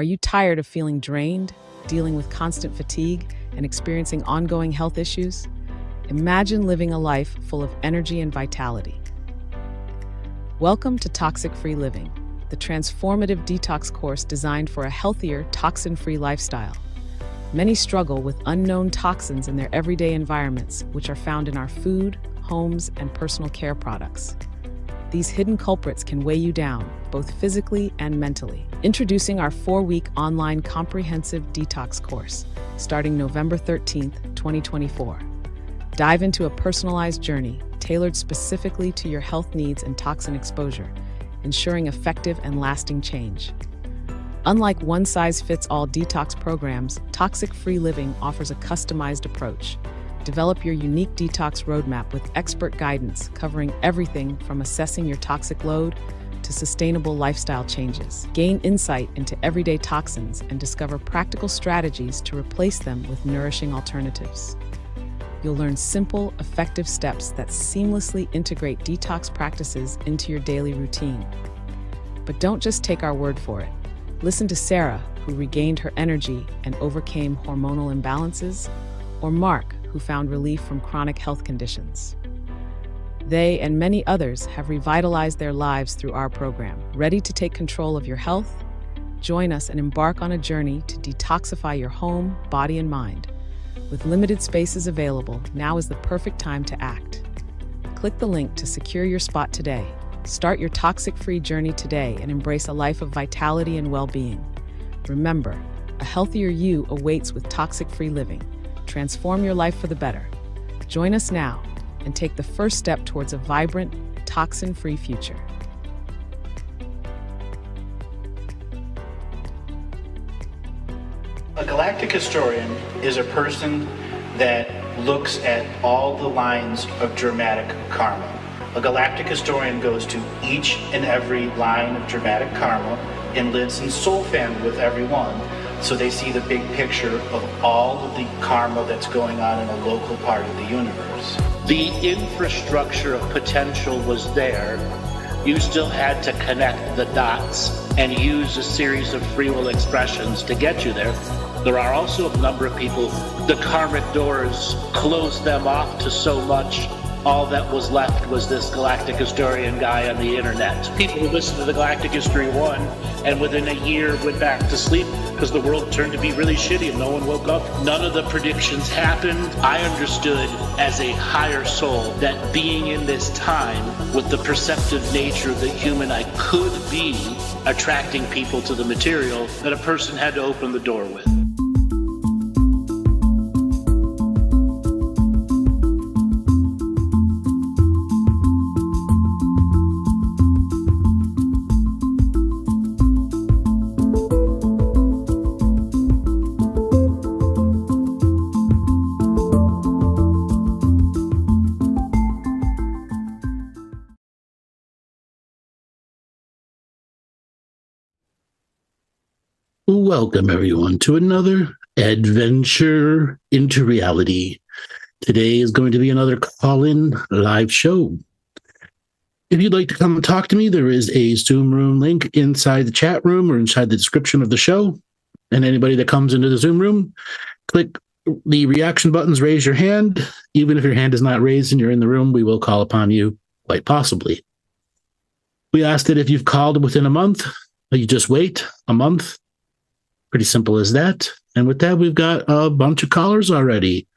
Are you tired of feeling drained, dealing with constant fatigue, and experiencing ongoing health issues? Imagine living a life full of energy and vitality. Welcome to Toxic-Free Living, the transformative detox course designed for a healthier, toxin-free lifestyle. Many struggle with unknown toxins in their everyday environments, which are found in our food, homes, and personal care products. These hidden culprits can weigh you down, both physically and mentally. Introducing our 4-week online comprehensive detox course, starting November 13th, 2024. Dive into a personalized journey tailored specifically to your health needs and toxin exposure, ensuring effective and lasting change. Unlike one-size-fits-all detox programs, Toxic-Free Living offers a customized approach. Develop your unique detox roadmap with expert guidance covering everything from assessing your toxic load to sustainable lifestyle changes. Gain insight into everyday toxins and discover practical strategies to replace them with nourishing alternatives. You'll learn simple, effective steps that seamlessly integrate detox practices into your daily routine. But don't just take our word for it. Listen to Sarah, who regained her energy and overcame hormonal imbalances, or Mark, who found relief from chronic health conditions. They and many others have revitalized their lives through our program. Ready to take control of your health? Join us and embark on a journey to detoxify your home, body, and mind. With limited spaces available, now is the perfect time to act. Click the link to secure your spot today. Start your toxic-free journey today and embrace a life of vitality and well-being. Remember, a healthier you awaits with Toxic-Free Living. Transform your life for the better. Join us now and take the first step towards a vibrant, toxin-free future. A galactic historian is a person that looks at all the lines of dramatic karma. A galactic historian goes to each and every line of dramatic karma and lives in soul family with everyone, so they see the big picture of all of the karma that's going on in a local part of the universe. The infrastructure of potential was there. You still had to connect the dots and use a series of free will expressions to get you there. There are also a number of people, the karmic doors closed them off to so much, all that was left was this galactic historian guy on the internet. People who listened to the Galactic History 1 and within a year went back to sleep because the world turned to be really shitty and no one woke up. None of the predictions happened. I understood as a higher soul that being in this time with the perceptive nature that human I could be attracting people to the material that a person had to open the door with. Welcome, everyone, to another adventure into reality. Today is going to be another call-in live show. If you'd like to come and talk to me, there is a Zoom room link inside the chat room or inside the description of the show. And anybody that comes into the Zoom room, click the reaction buttons, raise your hand. Even if your hand is not raised and you're in the room, we will call upon you, quite possibly. We ask that if you've called within a month, that you just wait a month. Pretty simple as that. And with that, we've got a bunch of callers already.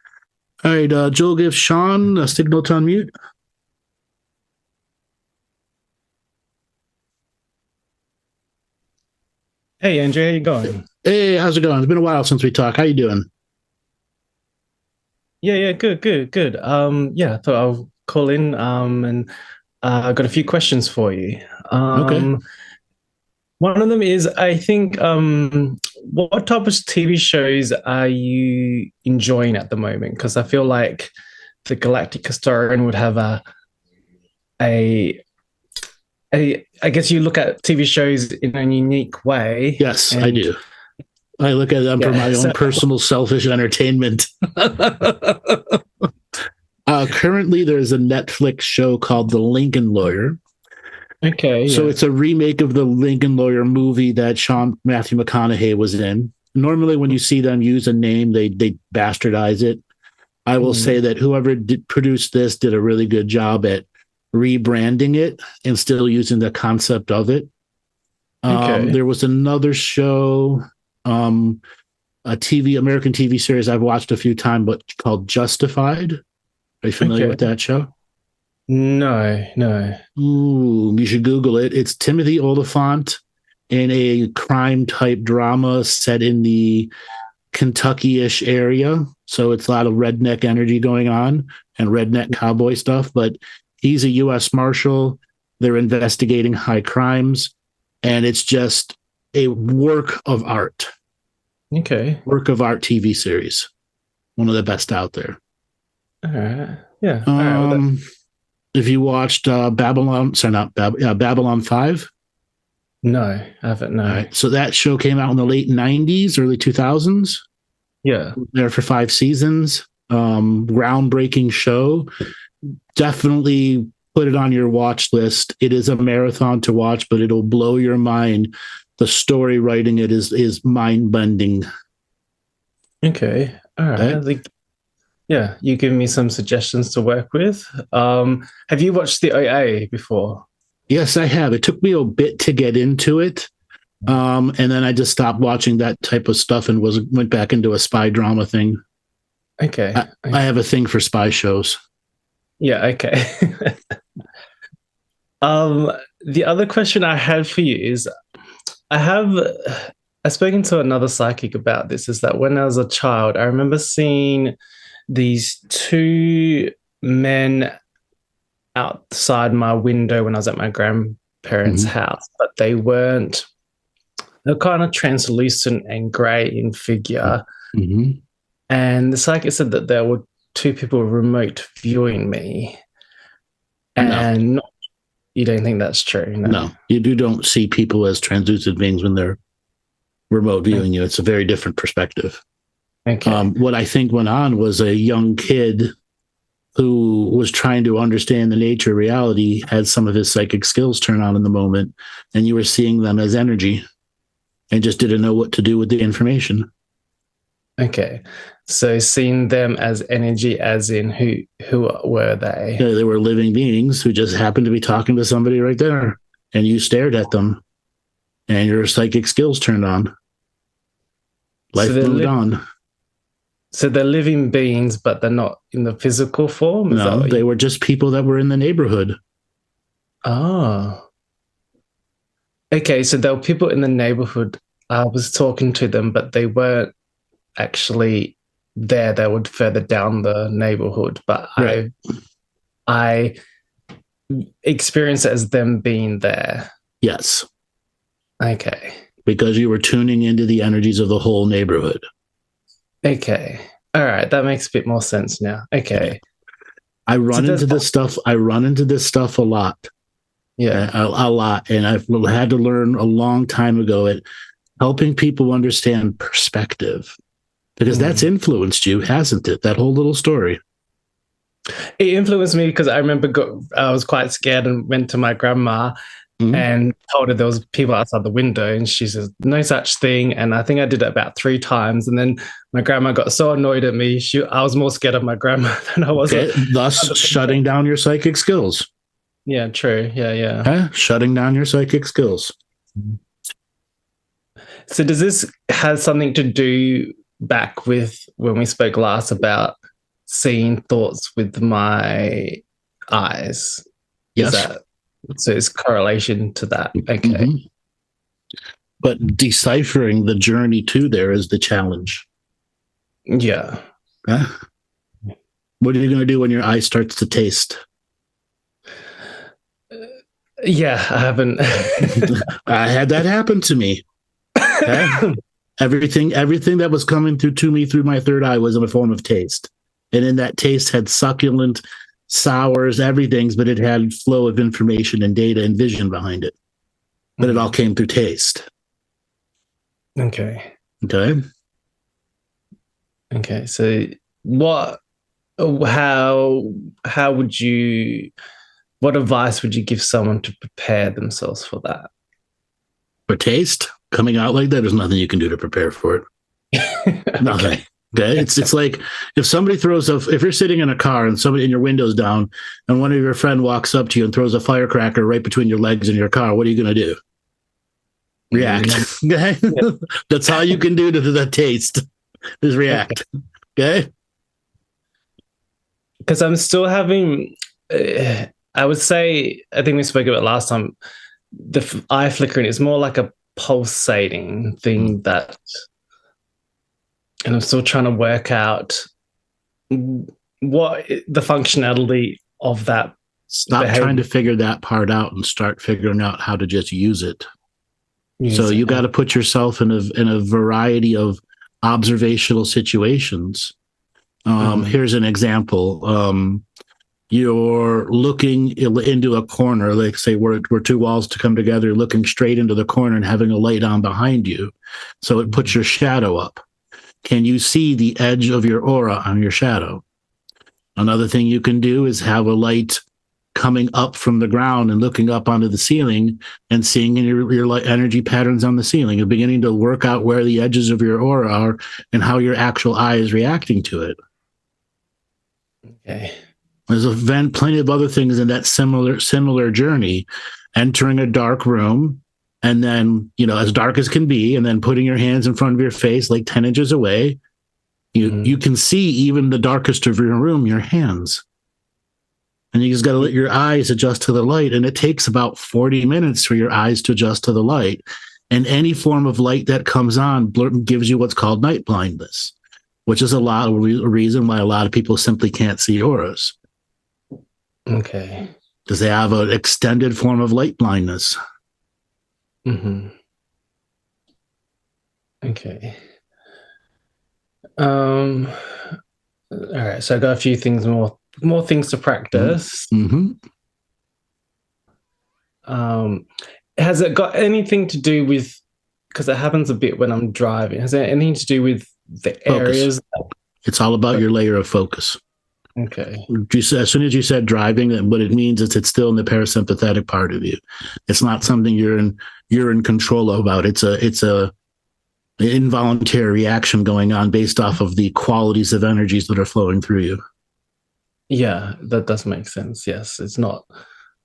All right, Joel gives Sean a signal to unmute. Hey, Andrew, how you going? Hey, how's it going? It's been a while since we talked. How you doing? Yeah, good. I thought I'll call in and I've got a few questions for you. Okay. One of them is, I think, what type of TV shows are you enjoying at the moment? Because I feel like the Galactic Historian would have I guess you look at TV shows in a unique way. Yes, I do. I look at them for my own personal selfish entertainment. Currently, there's a Netflix show called The Lincoln Lawyer. Okay. So Yeah. it's a remake of the Lincoln Lawyer movie that Matthew McConaughey was in. Normally, when you see them use a name, they bastardize it. I will say that whoever produced this did a really good job at rebranding it and still using the concept of it. Okay. There was another show, a American TV series I've watched a few times, but called Justified. Are you familiar with that show? No. Ooh, you should Google it. It's Timothy Olyphant in a crime type drama set in the Kentucky-ish area. So it's a lot of redneck energy going on and redneck cowboy stuff. But he's a U.S. Marshal. They're investigating high crimes. And it's just a work of art. Okay. Work of art TV series. One of the best out there. All right. Yeah. All right. Well, if you watched Babylon 5. no, I haven't. No. All right. So that show came out in the late 90s, early 2000s. Yeah. There for 5 seasons. Groundbreaking show. Definitely put it on your watch list. It is a marathon to watch, but it'll blow your mind. The story writing it is mind-bending. Okay. All right. Okay. I think, yeah, you give me some suggestions to work with. Have you watched the OA before? Yes, I have. It took me a bit to get into it. And then I just stopped watching that type of stuff and went back into a spy drama thing. Okay. I have a thing for spy shows. Yeah, okay. The other question I had for you is I've spoken to another psychic about this, is that when I was a child, I remember seeing these 2 men outside my window when I was at my grandparents' house, but they were kind of translucent and grey in figure. Mm-hmm. And the psychic said that there were 2 people remote viewing me. And you don't think that's true? No, you don't see people as translucent beings when they're remote viewing you. It's a very different perspective. Okay. What I think went on was a young kid who was trying to understand the nature of reality had some of his psychic skills turn on in the moment, and you were seeing them as energy and just didn't know what to do with the information. Okay. So seeing them as energy, as in who were they? Yeah, they were living beings who just happened to be talking to somebody right there, and you stared at them, and your psychic skills turned on. Life moved on. So they're living beings, but they're not in the physical form? No, they were just people that were in the neighborhood. Oh. Okay, so there were people in the neighborhood. I was talking to them, but they weren't actually there. They were further down the neighborhood, but right. I experienced it as them being there. Yes. Okay. Because you were tuning into the energies of the whole neighborhood. Okay. All right. That makes a bit more sense now. Okay. I run into this stuff a lot. Yeah. A lot. And I've had to learn a long time ago at helping people understand perspective. Because that's influenced you, hasn't it? That whole little story. It influenced me because I remember I was quite scared and went to my grandma and told her there was people outside the window, and she says, no such thing. And I think I did it about 3 times. And then my grandma got so annoyed at me. I was more scared of my grandma than I was. Okay. Thus shutting down your psychic skills. Yeah, true. Yeah. Shutting down your psychic skills. So does this have something to do back with when we spoke last about seeing thoughts with my eyes? Yes. So it's correlation to that. Okay. Mm-hmm. But deciphering the journey to there is the challenge. Yeah. What are you going to do when your eye starts to taste? Yeah, I haven't. I had that happen to me. Everything that was coming to me through my third eye was in a form of taste. And in that taste had succulent, sours, everything's, but it had flow of information and data and vision behind it. But it all came through taste. Okay. So how would you, what advice would you give someone to prepare themselves for that? For taste, coming out like that, there's nothing you can do to prepare for it. Okay. Nothing. Okay. It's like if somebody if you're sitting in a car and somebody in your window's down and one of your friend walks up to you and throws a firecracker right between your legs in your car, what are you going to do? React. Okay. Yeah. That's all you can do to the taste is react. Okay. Because I'm still having, I would say, I think we spoke about last time, the eye flickering is more like a pulsating thing that, and I'm still trying to work out what the functionality of that. Stop trying to figure that part out and start figuring out how to just use it. So you got to put yourself in a variety of observational situations. Here's an example. You're looking into a corner, like say we're two walls to come together, looking straight into the corner and having a light on behind you. So it puts your shadow up. Can you see the edge of your aura on your shadow? Another thing you can do is have a light coming up from the ground and looking up onto the ceiling and seeing your light energy patterns on the ceiling and beginning to work out where the edges of your aura are and how your actual eye is reacting to it. Okay. There's plenty of other things in that similar journey. Entering a dark room and then, as dark as can be, and then putting your hands in front of your face like 10 inches away, you can see even the darkest of your room, your hands. And you just got to let your eyes adjust to the light. And it takes about 40 minutes for your eyes to adjust to the light. And any form of light that comes on gives you what's called night blindness, which is a reason why a lot of people simply can't see auras. Okay. Because they have an extended form of light blindness. Mm-hmm. Okay. All right. So I got a few things more things to practice. Mm-hmm. Has it got anything to do with, because it happens a bit when I'm driving, has it anything to do with the areas? It's all about your layer of focus. Okay. As soon as you said driving, what it means is it's still in the parasympathetic part of you. It's not something you're in control about. It's a involuntary reaction going on based off of the qualities of energies that are flowing through you. Yeah, that does make sense. Yes, it's not.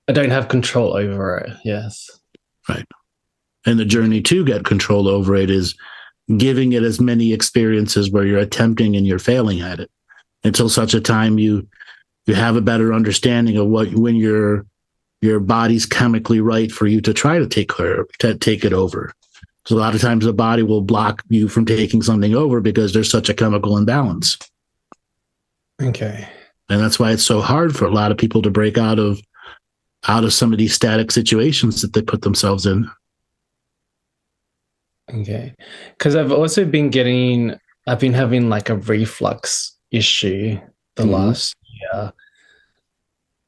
I don't have control over it. Yes. Right. And the journey to get control over it is giving it as many experiences where you're attempting and you're failing at it until such a time you have a better understanding of when your body's chemically right for you to try to take it over. So a lot of times the body will block you from taking something over because there's such a chemical imbalance. Okay. And that's why it's so hard for a lot of people to break out of some of these static situations that they put themselves in. Okay. Because I've also been having like a reflux issue the last year.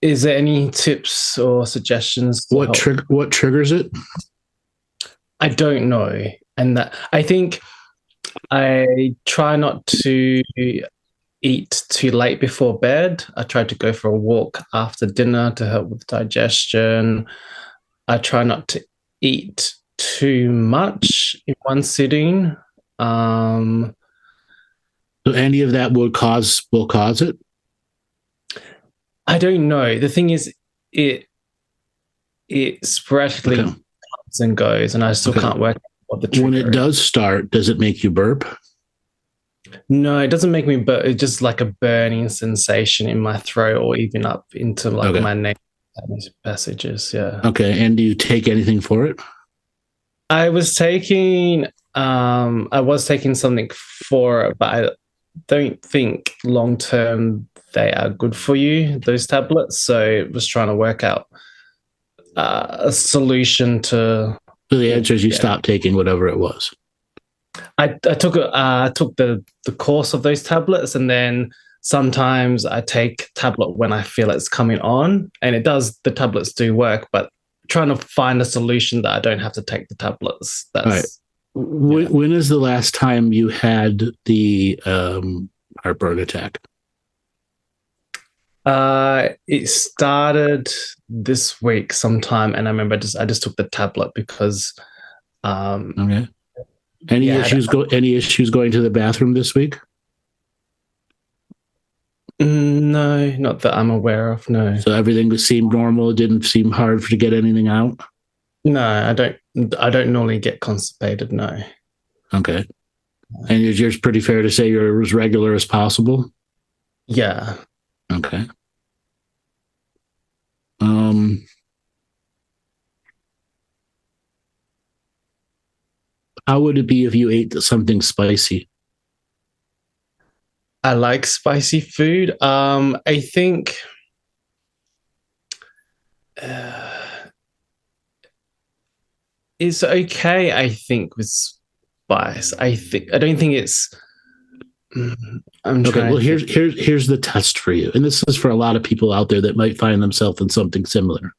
Is there any tips or suggestions? What triggers it? I don't know. And that I think I try not to eat too late before bed. I try to go for a walk after dinner to help with digestion. I try not to eat too much in one sitting. So any of that will cause it? I don't know. The thing is, it sporadically comes and goes, and I still can't work out what the trigger When it does start, does it make you burp? No, it doesn't make me burp. It's just like a burning sensation in my throat or even up into my neck passages. Yeah. Okay. And do you take anything for it? I was taking something for it, but I don't think long term they are good for you, those tablets. So I was trying to work out a solution to. So the answer is you stop taking whatever it was. I took the course of those tablets, and then sometimes I take tablet when I feel it's coming on, and the tablets do work, but trying to find a solution that I don't have to take the tablets. That's right. When is the last time you had the heartburn attack? It started this week sometime, and I remember I just took the tablet because Okay. Any Yeah, issues going to the bathroom this week? no, not that I'm aware of. No, So everything seemed normal. It didn't seem hard to get anything out. no, I don't. I don't normally get constipated. No. Okay. And it's pretty fair to say you're as regular as possible. Yeah. Okay. How would it be if you ate something spicy? I like spicy food. I think it's okay. I think with spice. I don't think it's. I'm Okay, trying. well, here's the test for you, and this is for a lot of people out there that might find themselves in something similar.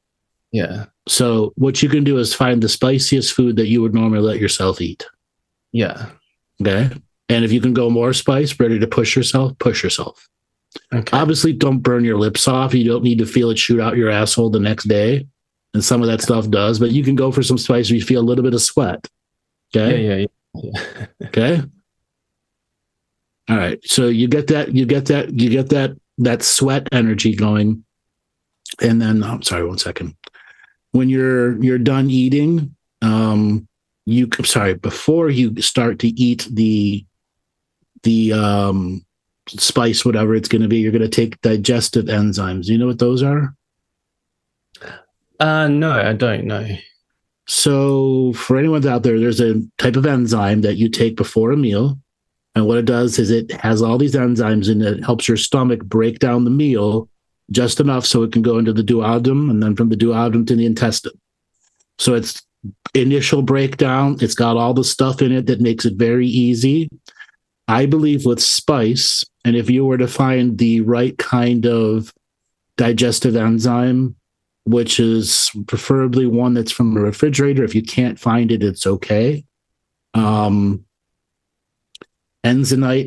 Yeah. So what you can do is find the spiciest food that you would normally let yourself eat. Yeah. Okay. And if you can go more spice, ready to push yourself, push yourself. Okay. Obviously, don't burn your lips off. You don't need to feel it shoot out your asshole the next day. And some of that stuff does, but you can go for some spice where you feel a little bit of sweat. Okay. Yeah. Okay. All right. So you get that sweat energy going. And then I'm sorry, 1 second. When you're done eating, before you start to eat the spice, whatever it's going to be, you're going to take digestive enzymes. You know what those are? No, I don't know. So for anyone out there, there's a type of enzyme that you take before a meal. And what it does is it has all these enzymes and it helps your stomach break down the meal just enough so it can go into the duodenum and then from the duodenum to the intestine. So it's initial breakdown. It's got all the stuff in it that makes it very easy. I believe with spice, and if you were to find the right kind of digestive enzyme, which is preferably one that's from a refrigerator. If you can't find it, it's okay. Enzonite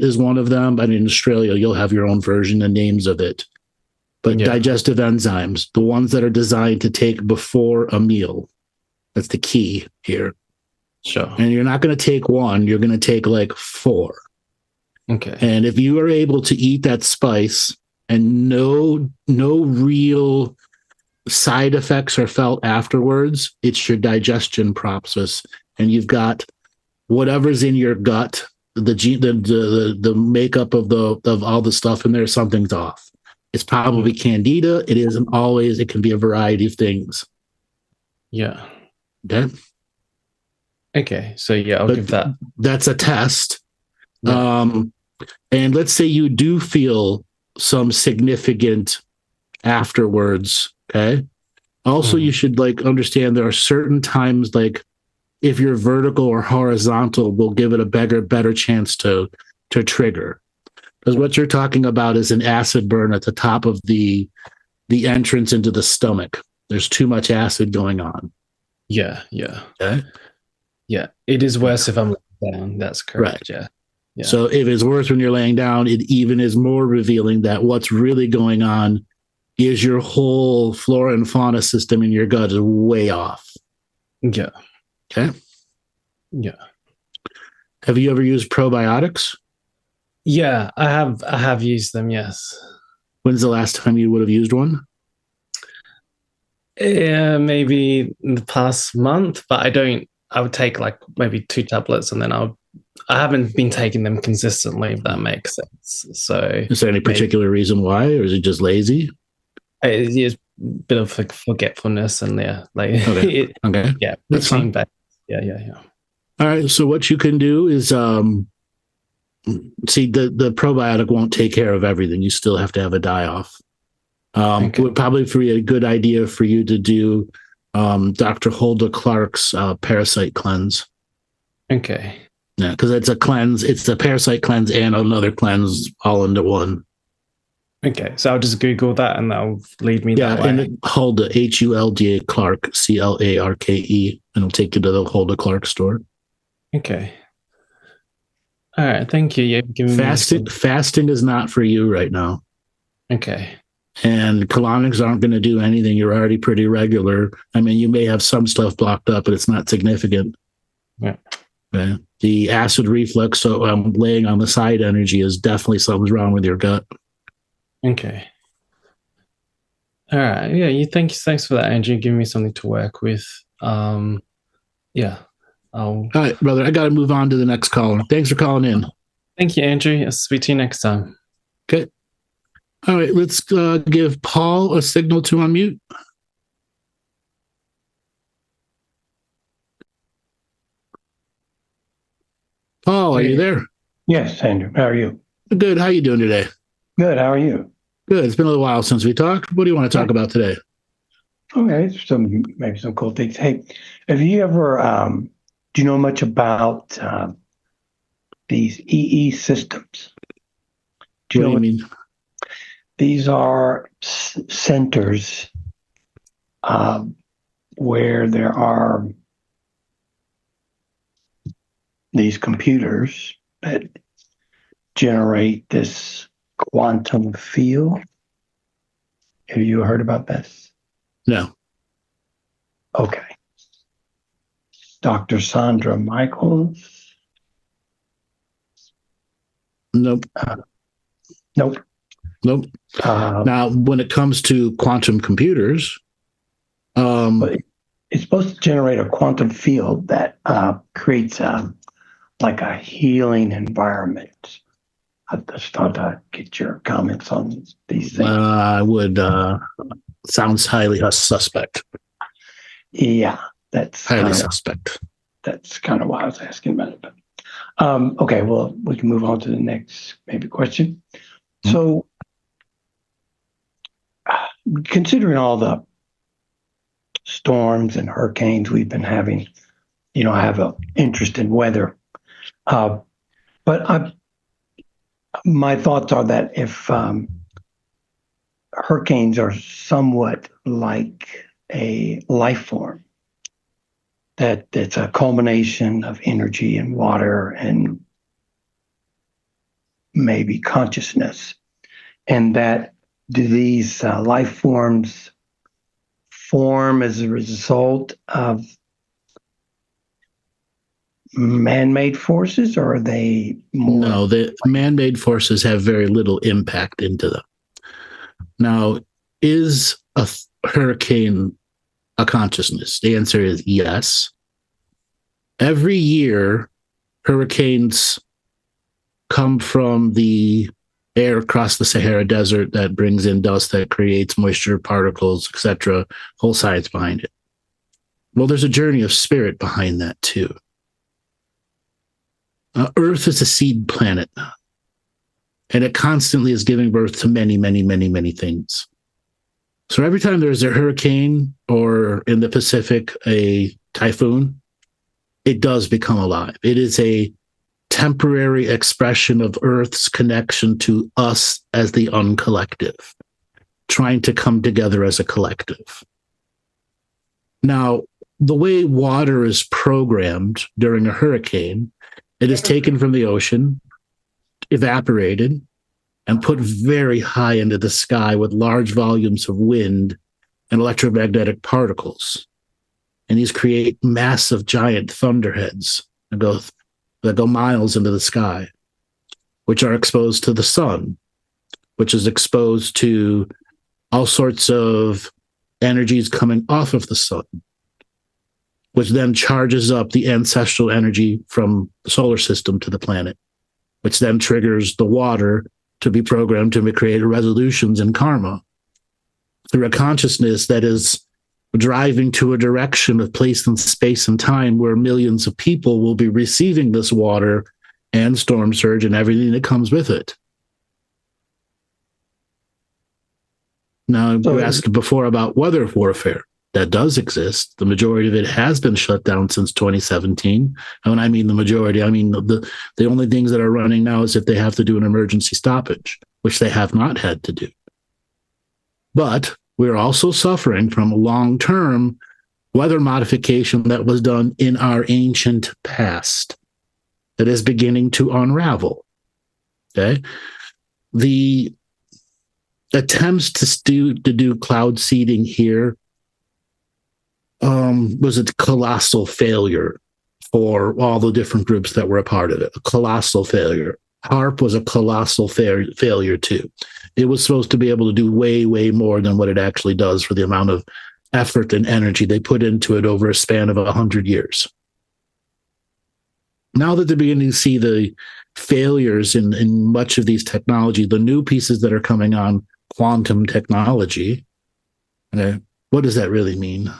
is one of them, but in Australia, you'll have your own version and names of it. But digestive enzymes, the ones that are designed to take before a meal, that's the key here. Sure. And you're not going to take one, you're going to take like 4. Okay. And if you are able to eat that spice and no real side effects are felt afterwards, it's your digestion process, and you've got whatever's in your gut, the makeup of all the stuff in there, something's off. It's probably candida. It isn't always. It can be a variety of things. Yeah. Okay. So I'll give that. That's a test. Yeah. And let's say you do feel some significant afterwards. Okay. Also, you should understand there are certain times, if you're vertical or horizontal, will give it a better chance to trigger. Because what you're talking about is an acid burn at the top of the entrance into the stomach. There's too much acid going on. Yeah. Okay. Yeah. It is worse if I'm laying down. That's correct. Right. Yeah. So if it's worse when you're laying down, it even is more revealing that what's really going on is your whole flora and fauna system in your gut is way off. Yeah. Okay. Yeah. Have you ever used probiotics? Yeah, I have used them, yes. When's the last time you would have used one? Yeah, maybe in the past month, but I would take maybe 2 tablets and then I haven't been taking them consistently, if that makes sense. So is there any particular reason why, or is it just lazy? It's a bit of forgetfulness and okay. Okay. Yeah. That's fine. Yeah. All right. So what you can do is see the probiotic won't take care of everything. You still have to have a die-off. It would probably be a good idea for you to do Dr. Hulda Clark's parasite cleanse. Okay. Yeah, because it's a cleanse. It's the parasite cleanse and another cleanse all into one. Okay, so I'll just Google that and that'll lead me that way. Yeah, and Hulda, Hulda Clark, Clarke, and it'll take you to the Hulda Clark store. Okay. All right, thank you. You've given Fasting is not for you right now. Okay. And colonics aren't going to do anything. You're already pretty regular. I mean, you may have some stuff blocked up, but it's not significant. Yeah. Okay. The acid reflux, so laying on the side energy, is definitely something's wrong with your gut. Okay. All right. Yeah. Thanks for that, Andrew. Giving me something to work with. Yeah. All right, brother. I got to move on to the next caller. Thanks for calling in. Thank you, Andrew. I'll speak to you next time. Okay. All right. Let's give Paul a signal to unmute. Paul, are you there? Yes, Andrew. How are you? Good. How you doing today? Good. How are you? Good. It's been a little while since we talked. What do you want to talk about today? Okay, maybe some cool things. Hey, have you ever do you know much about these EE systems? What do you mean? These are centers where there are these computers that generate this quantum field. Have you heard about this? No. Okay. Dr. Sandra Michaels? Nope. Nope. Nope. Now, when it comes to quantum computers, it's supposed to generate a quantum field that creates like a healing environment. I just thought I'd get your comments on these things. I would. Sounds highly suspect. Yeah, that's highly suspect. That's kind of why I was asking about it. But, okay, well, we can move on to the next maybe question. Mm-hmm. So, considering all the storms and hurricanes we've been having, I have an interest in weather. But my thoughts are that if hurricanes are somewhat like a life form, that it's a culmination of energy and water and maybe consciousness, and that do these life forms form as a result of man-made forces, or are they more? No, the man-made forces have very little impact into them. Now, is a hurricane a consciousness? The answer is yes. Every year, hurricanes come from the air across the Sahara Desert that brings in dust that creates moisture particles, etc., whole science behind it. Well, there's a journey of spirit behind that too. Earth is a seed planet, and it constantly is giving birth to many, many, many, many things. So every time there's a hurricane, or in the Pacific, a typhoon, it does become alive. It is a temporary expression of Earth's connection to us as the uncollective, trying to come together as a collective. Now, the way water is programmed during a hurricane, it is taken from the ocean, evaporated, and put very high into the sky with large volumes of wind and electromagnetic particles. And these create massive, giant thunderheads that go miles into the sky, which are exposed to the sun, which is exposed to all sorts of energies coming off of the sun, which then charges up the ancestral energy from the solar system to the planet, which then triggers the water to be programmed to create resolutions in karma through a consciousness that is driving to a direction of place and space and time where millions of people will be receiving this water and storm surge and everything that comes with it. Now, you asked before about weather warfare. That does exist. The majority of it has been shut down since 2017. And when I mean the majority, I mean the only things that are running now is if they have to do an emergency stoppage, which they have not had to do. But we're also suffering from long-term weather modification that was done in our ancient past that is beginning to unravel. Okay? The attempts to do cloud seeding here was a colossal failure for all the different groups that were a part of it. A colossal failure. HARP was a colossal failure too. It was supposed to be able to do way, way more than what it actually does for the amount of effort and energy they put into it over a span of 100 years. Now that they're beginning to see the failures in much of these technology, the new pieces that are coming on, quantum technology, what does that really mean?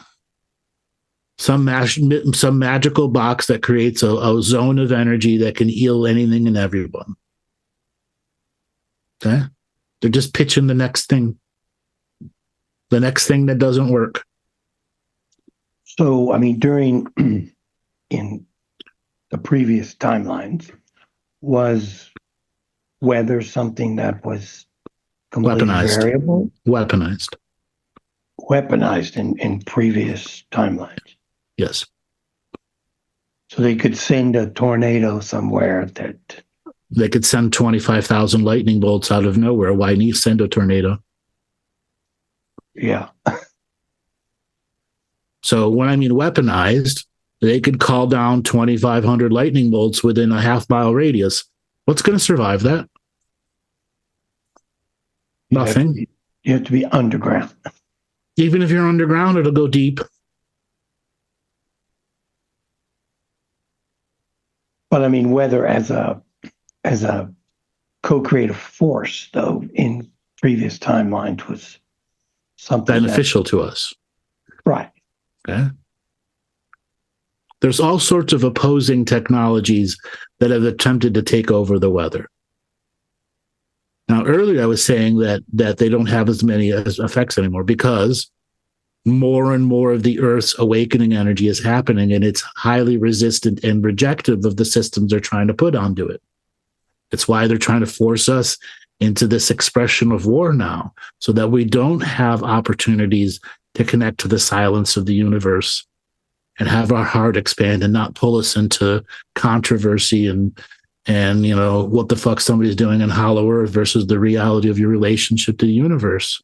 Some magical box that creates a zone of energy that can heal anything and everyone. Okay? They're just pitching the next thing. The next thing that doesn't work. So, I mean, during in the previous timelines, was weather something that was completely variable? Weaponized in previous timelines. Yes. So they could send a tornado somewhere that... They could send 25,000 lightning bolts out of nowhere. Why need to send a tornado? Yeah. So when I mean weaponized, they could call down 2,500 lightning bolts within a half-mile radius. What's going to survive that? Nothing. You have to be underground. Even if you're underground, it'll go deep. But I mean, weather as a co-creative force, though, in previous timelines was something beneficial to us. Right. Okay. There's all sorts of opposing technologies that have attempted to take over the weather. Now, earlier I was saying that they don't have as many effects anymore because more and more of the Earth's awakening energy is happening, and it's highly resistant and rejective of the systems they're trying to put onto it. It's why they're trying to force us into this expression of war now, so that we don't have opportunities to connect to the silence of the universe and have our heart expand and not pull us into controversy and what the fuck somebody's doing in Hollow Earth versus the reality of your relationship to the universe.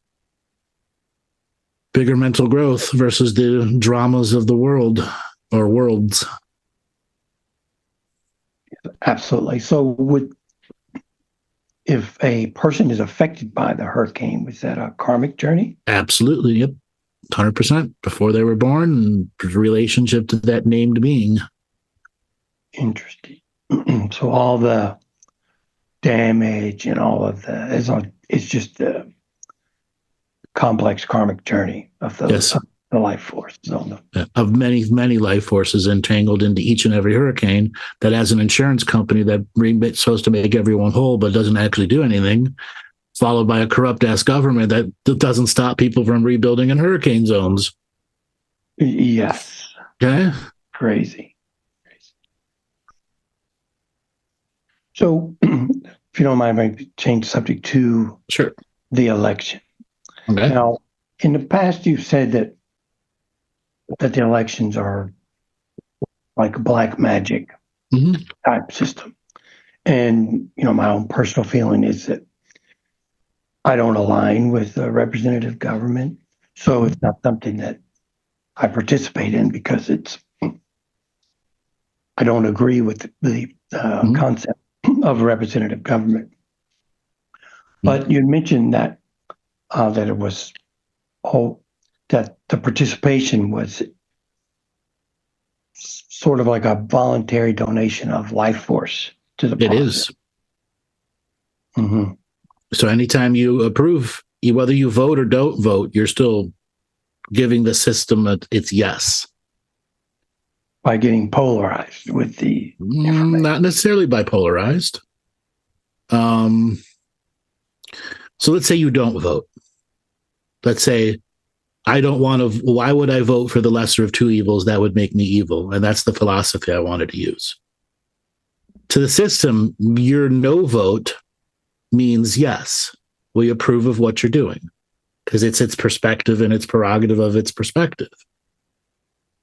Bigger mental growth versus the dramas of the world or worlds. Absolutely. So if a person is affected by the hurricane, was that a karmic journey? Absolutely. Yep. 100% before they were born and relationship to that named being. Interesting. So all the damage and all of it's just a complex karmic journey of the life force. Of many, many life forces entangled into each and every hurricane that has an insurance company that's supposed to make everyone whole but doesn't actually do anything, followed by a corrupt-ass government that doesn't stop people from rebuilding in hurricane zones. Yes. Okay? Crazy. So, if you don't mind, I might change the subject to the election. Okay. Now, in the past, you've said that the elections are like a black magic type system. And, my own personal feeling is that I don't align with the representative government. So it's not something that I participate in because I don't agree with the concept of representative government. But you mentioned that it was that the participation was sort of like a voluntary donation of life force to the process. It is. Mm-hmm. So anytime you approve, whether you vote or don't vote, you're still giving the system its yes. By getting polarized with the information. Not necessarily bipolarized. So let's say you don't vote. Let's say I don't want to. Why would I vote for the lesser of two evils? That would make me evil. And that's the philosophy I wanted to use. To the system, your no vote means yes. We approve of what you're doing because it's its perspective and its prerogative of its perspective.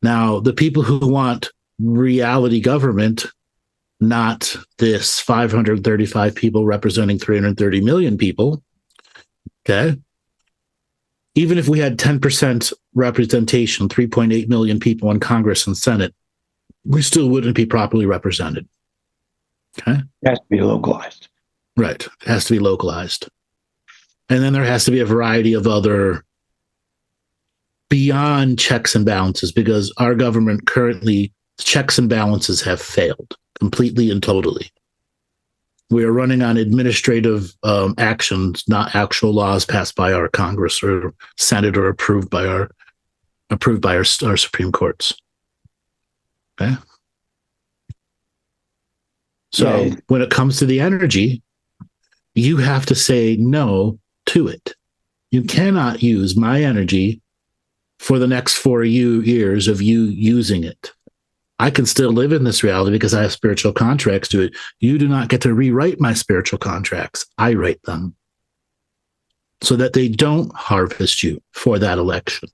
Now, the people who want reality government, not this 535 people representing 330 million people, Okay. Even if we had 10% representation, 3.8 million people in Congress and Senate, we still wouldn't be properly represented. Okay. It has to be localized. Right. It has to be localized. And then there has to be a variety of other beyond checks and balances, because our government currently, checks and balances have failed completely and totally. We are running on administrative actions, not actual laws passed by our Congress or Senate or approved by our Supreme Courts. Okay. So when it comes to the energy, you have to say no to it. You cannot use my energy for the next 4 years of you using it. I can still live in this reality because I have spiritual contracts to it. You do not get to rewrite my spiritual contracts. I write them so that they don't harvest you for that election.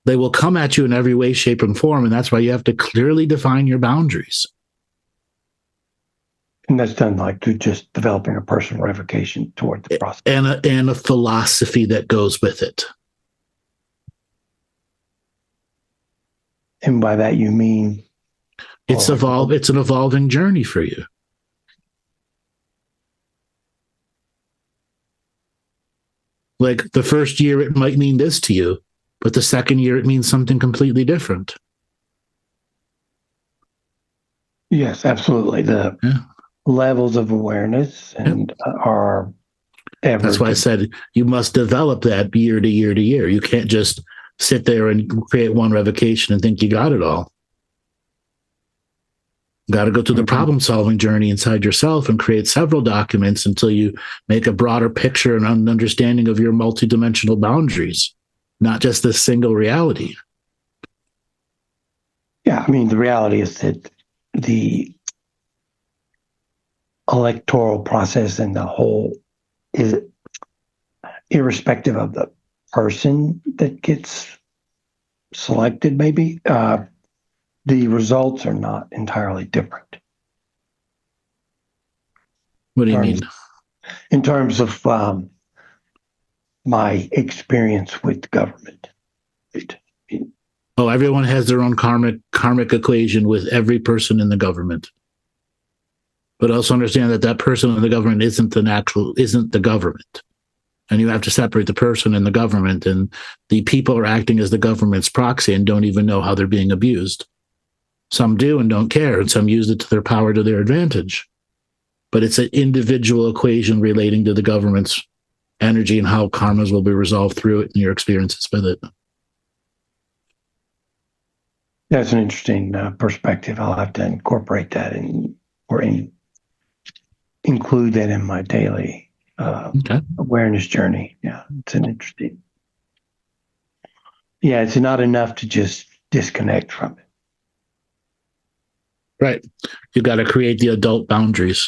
They will come at you in every way, shape, and form, and that's why you have to clearly define your boundaries. And that's done like through just developing a personal revocation toward the process. And a philosophy that goes with it. And by that you mean? It's an evolving journey for you. Like the first year it might mean this to you, but the second year it means something completely different. Yes, absolutely. The levels of awareness and are ever. That's why I said you must develop that year to year to year. You can't just sit there and create one revocation and think you got it all. You got to go through the problem-solving journey inside yourself and create several documents until you make a broader picture and an understanding of your multidimensional boundaries, not just this single reality. Yeah, I mean, the reality is that the electoral process and the whole is irrespective of the person that gets selected, maybe. The results are not entirely different. What do you mean? In terms of my experience with government. Everyone has their own karmic equation with every person in the government. But also understand that person in the government isn't the government. And you have to separate the person and the government, and the people are acting as the government's proxy and don't even know how they're being abused. Some do and don't care, and some use it to their power, to their advantage. But it's an individual equation relating to the government's energy and how karmas will be resolved through it and your experiences with it. That's an interesting perspective. I'll have to incorporate that include that in my daily awareness journey. Yeah, it's an interesting. Yeah, it's not enough to just disconnect from it. Right. You got to create the adult boundaries.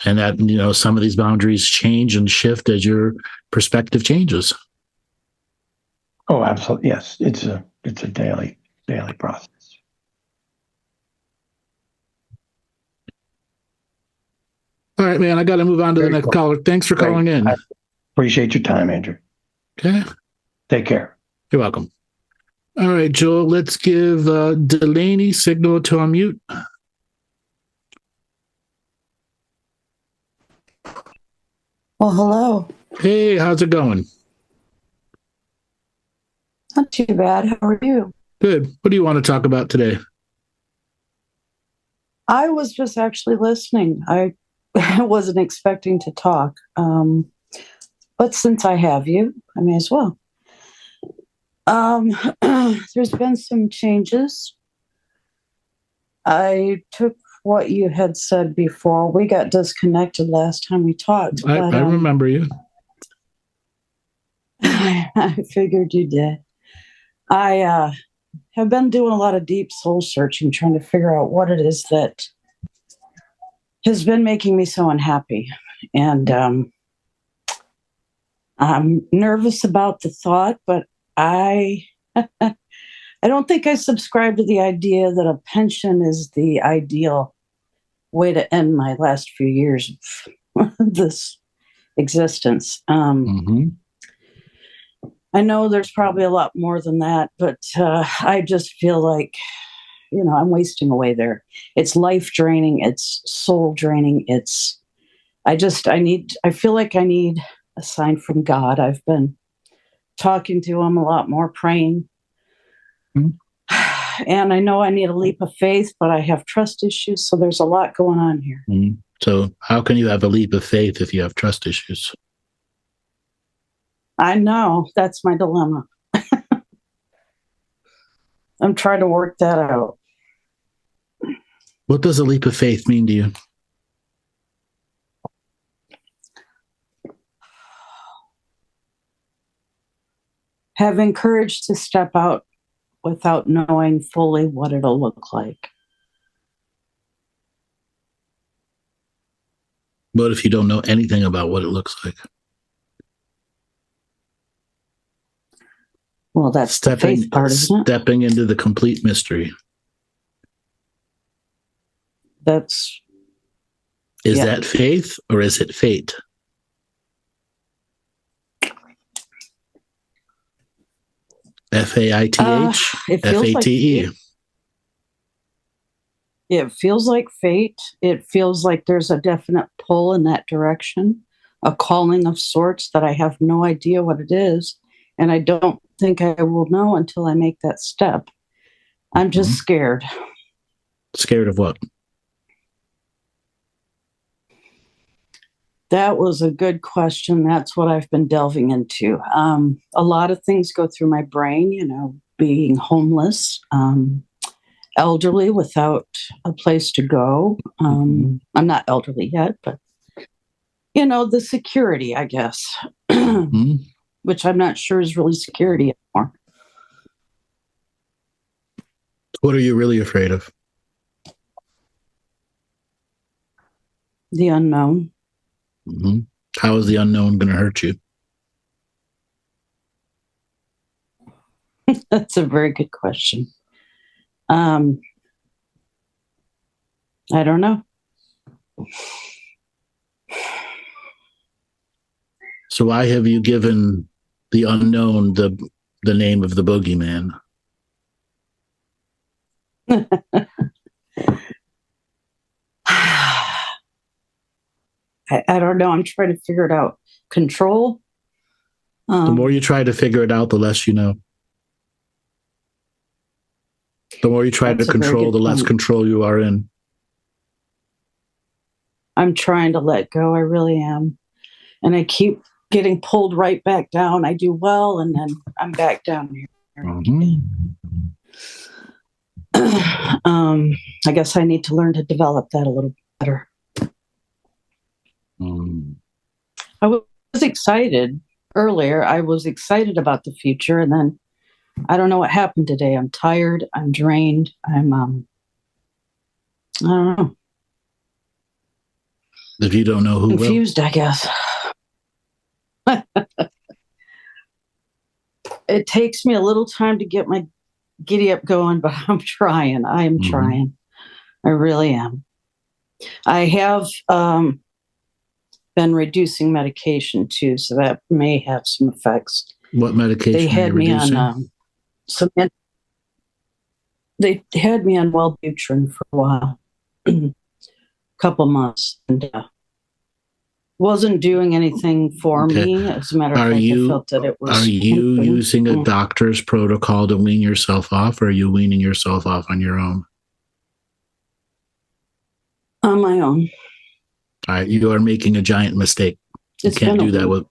And that, some of these boundaries change and shift as your perspective changes. Oh, absolutely. Yes. It's a daily process. All right, man. I got to move on to the next caller. Thanks for calling in. I appreciate your time, Andrew. Okay. Take care. You're welcome. All right, Joel, let's give Delaney signal to unmute. Well, hello. Hey, how's it going? Not too bad. How are you? Good. What do you want to talk about today? I was just actually listening. I wasn't expecting to talk. But since I have you, I may as well. There's been some changes. I took what you had said before. We got disconnected last time we talked. I remember you. I figured you did. I have been doing a lot of deep soul searching, trying to figure out what it is that has been making me so unhappy. And I'm nervous about the thought, but I don't think I subscribe to the idea that a pension is the ideal way to end my last few years of this existence. Mm-hmm. I know there's probably a lot more than that, but I just feel like, I'm wasting away there. It's life draining. It's soul draining. I feel like I need a sign from God. I've been talking to him a lot more, praying. Mm-hmm. And I know I need a leap of faith, but I have trust issues. So there's a lot going on here. Mm-hmm. So how can you have a leap of faith if you have trust issues? I know. That's my dilemma. I'm trying to work that out. What does a leap of faith mean to you? Having courage to step out without knowing fully what it'll look like. What if you don't know anything about what it looks like? Well, that's the faith part, isn't it? Stepping into the complete mystery. Is that faith or is it fate? Faith? F-A-T-E. It feels like fate. It feels like there's a definite pull in that direction, a calling of sorts that I have no idea what it is. And I don't think I will know until I make that step. I'm just scared. Scared of what? That was a good question. That's what I've been delving into. A lot of things go through my brain, being homeless, elderly without a place to go. I'm not elderly yet, but, the security, I guess, which I'm not sure is really security anymore. What are you really afraid of? The unknown. Mm-hmm. How is the unknown going to hurt you? That's a very good question. I don't know. So why have you given the unknown the name of the boogeyman? I don't know. I'm trying to figure it out. Control. The more you try to figure it out, the less you know. The more you try to control, the less control you are in. I'm trying to let go. I really am. And I keep getting pulled right back down. I do well, and then I'm back down here. I guess I need to learn to develop that a little better. I was excited earlier. I was excited about the future, and then I don't know what happened today. I'm tired. I'm drained. I'm I don't know. If you don't know who confused, I guess. It takes me a little time to get my giddy up going, but I'm trying. I am trying. I really am. I have been reducing medication too, so that may have some effects. What medication? They had me on They had me on Wellbutrin for a while, couple months, and wasn't doing anything for me. As a matter of fact, I felt that it was. Are you using a doctor's protocol to wean yourself off, or are you weaning yourself off on your own? On my own. All right, you are making a giant mistake. You can't do that with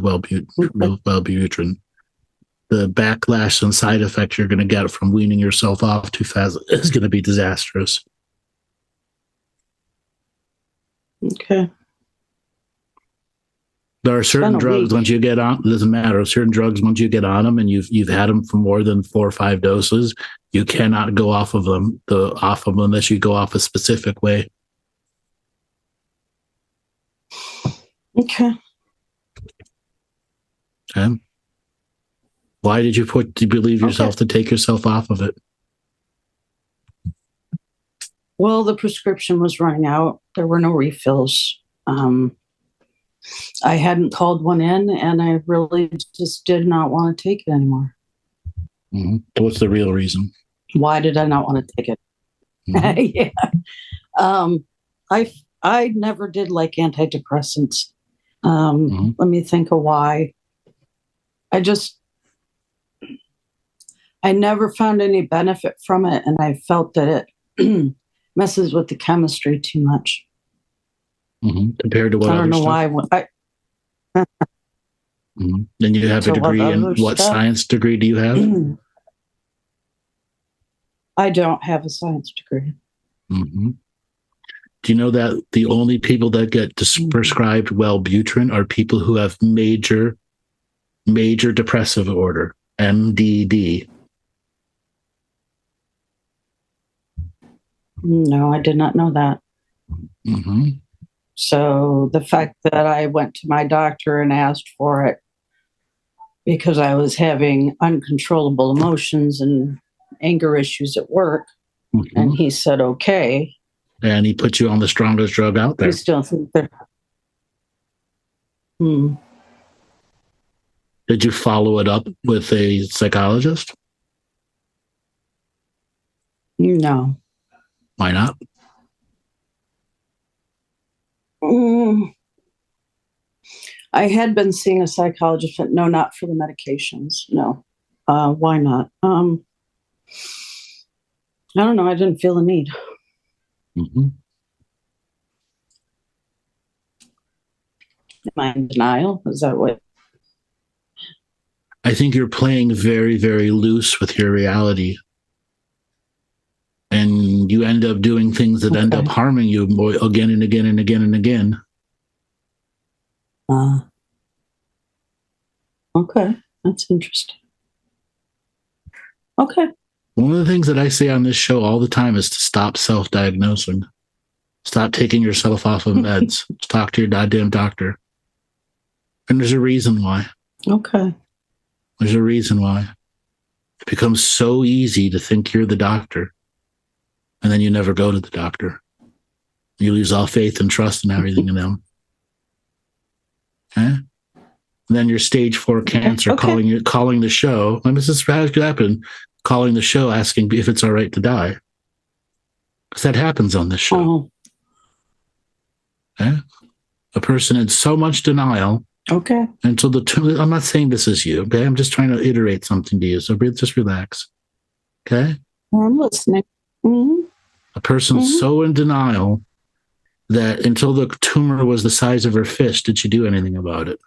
Wellbutrin. The backlash and side effects you're going to get from weaning yourself off too fast is going to be disastrous. Okay. There are certain drugs once you get on, it doesn't matter. Certain drugs once you get on them and you've had them for more than 4 or 5 doses, you cannot go off of them. Unless you go off a specific way. Okay. Why did you believe yourself to take yourself off of it? Well, the prescription was running out. There were no refills. I hadn't called one in, and I really just did not want to take it anymore. Mm-hmm. So what's the real reason? Why did I not want to take it? Mm-hmm. Yeah. I never did like antidepressants. Let me think of why. I never found any benefit from it, and I felt that it messes with the chemistry too much. Mm-hmm. Compared to what I other don't know stuff? why. Mm-hmm. Then you have a To what degree in other what stuff? science degree do you have? I don't have a science degree. Mm-hmm. Do you know that the only people that get prescribed Wellbutrin are people who have major depressive disorder, MDD? No, I did not know that. Mm-hmm. So the fact that I went to my doctor and asked for it because I was having uncontrollable emotions and anger issues at work, Mm-hmm. and he said, okay. And he put you on the strongest drug out there. You still think that? Did you follow it up with a psychologist? No. Why not? I had been seeing a psychologist, but no, not for the medications. No. Why not? I don't know. I didn't feel the need. Mm-hmm. Am I in denial? Is that what? I think you're playing very, very loose with your reality. And you end up doing things that end up harming you more again and again and again and again. Okay. That's interesting. Okay. One of the things that I say on this show all the time is to stop self-diagnosing. Stop taking yourself off of meds. Talk to your goddamn doctor. And there's a reason why. Okay. There's a reason why. It becomes so easy to think you're the doctor. And then you never go to the doctor. You lose all faith and trust and everything in them. Okay? And then your stage 4 cancer calling the show. Let me just happen. Calling the show asking if it's all right to die. Because that happens on this show. Okay? A person in so much denial. Okay. Until I'm not saying this is you, okay? I'm just trying to iterate something to you. So just relax. Okay? I'm listening. Mm-hmm. A person so in denial that until the tumor was the size of her fist, did she do anything about it?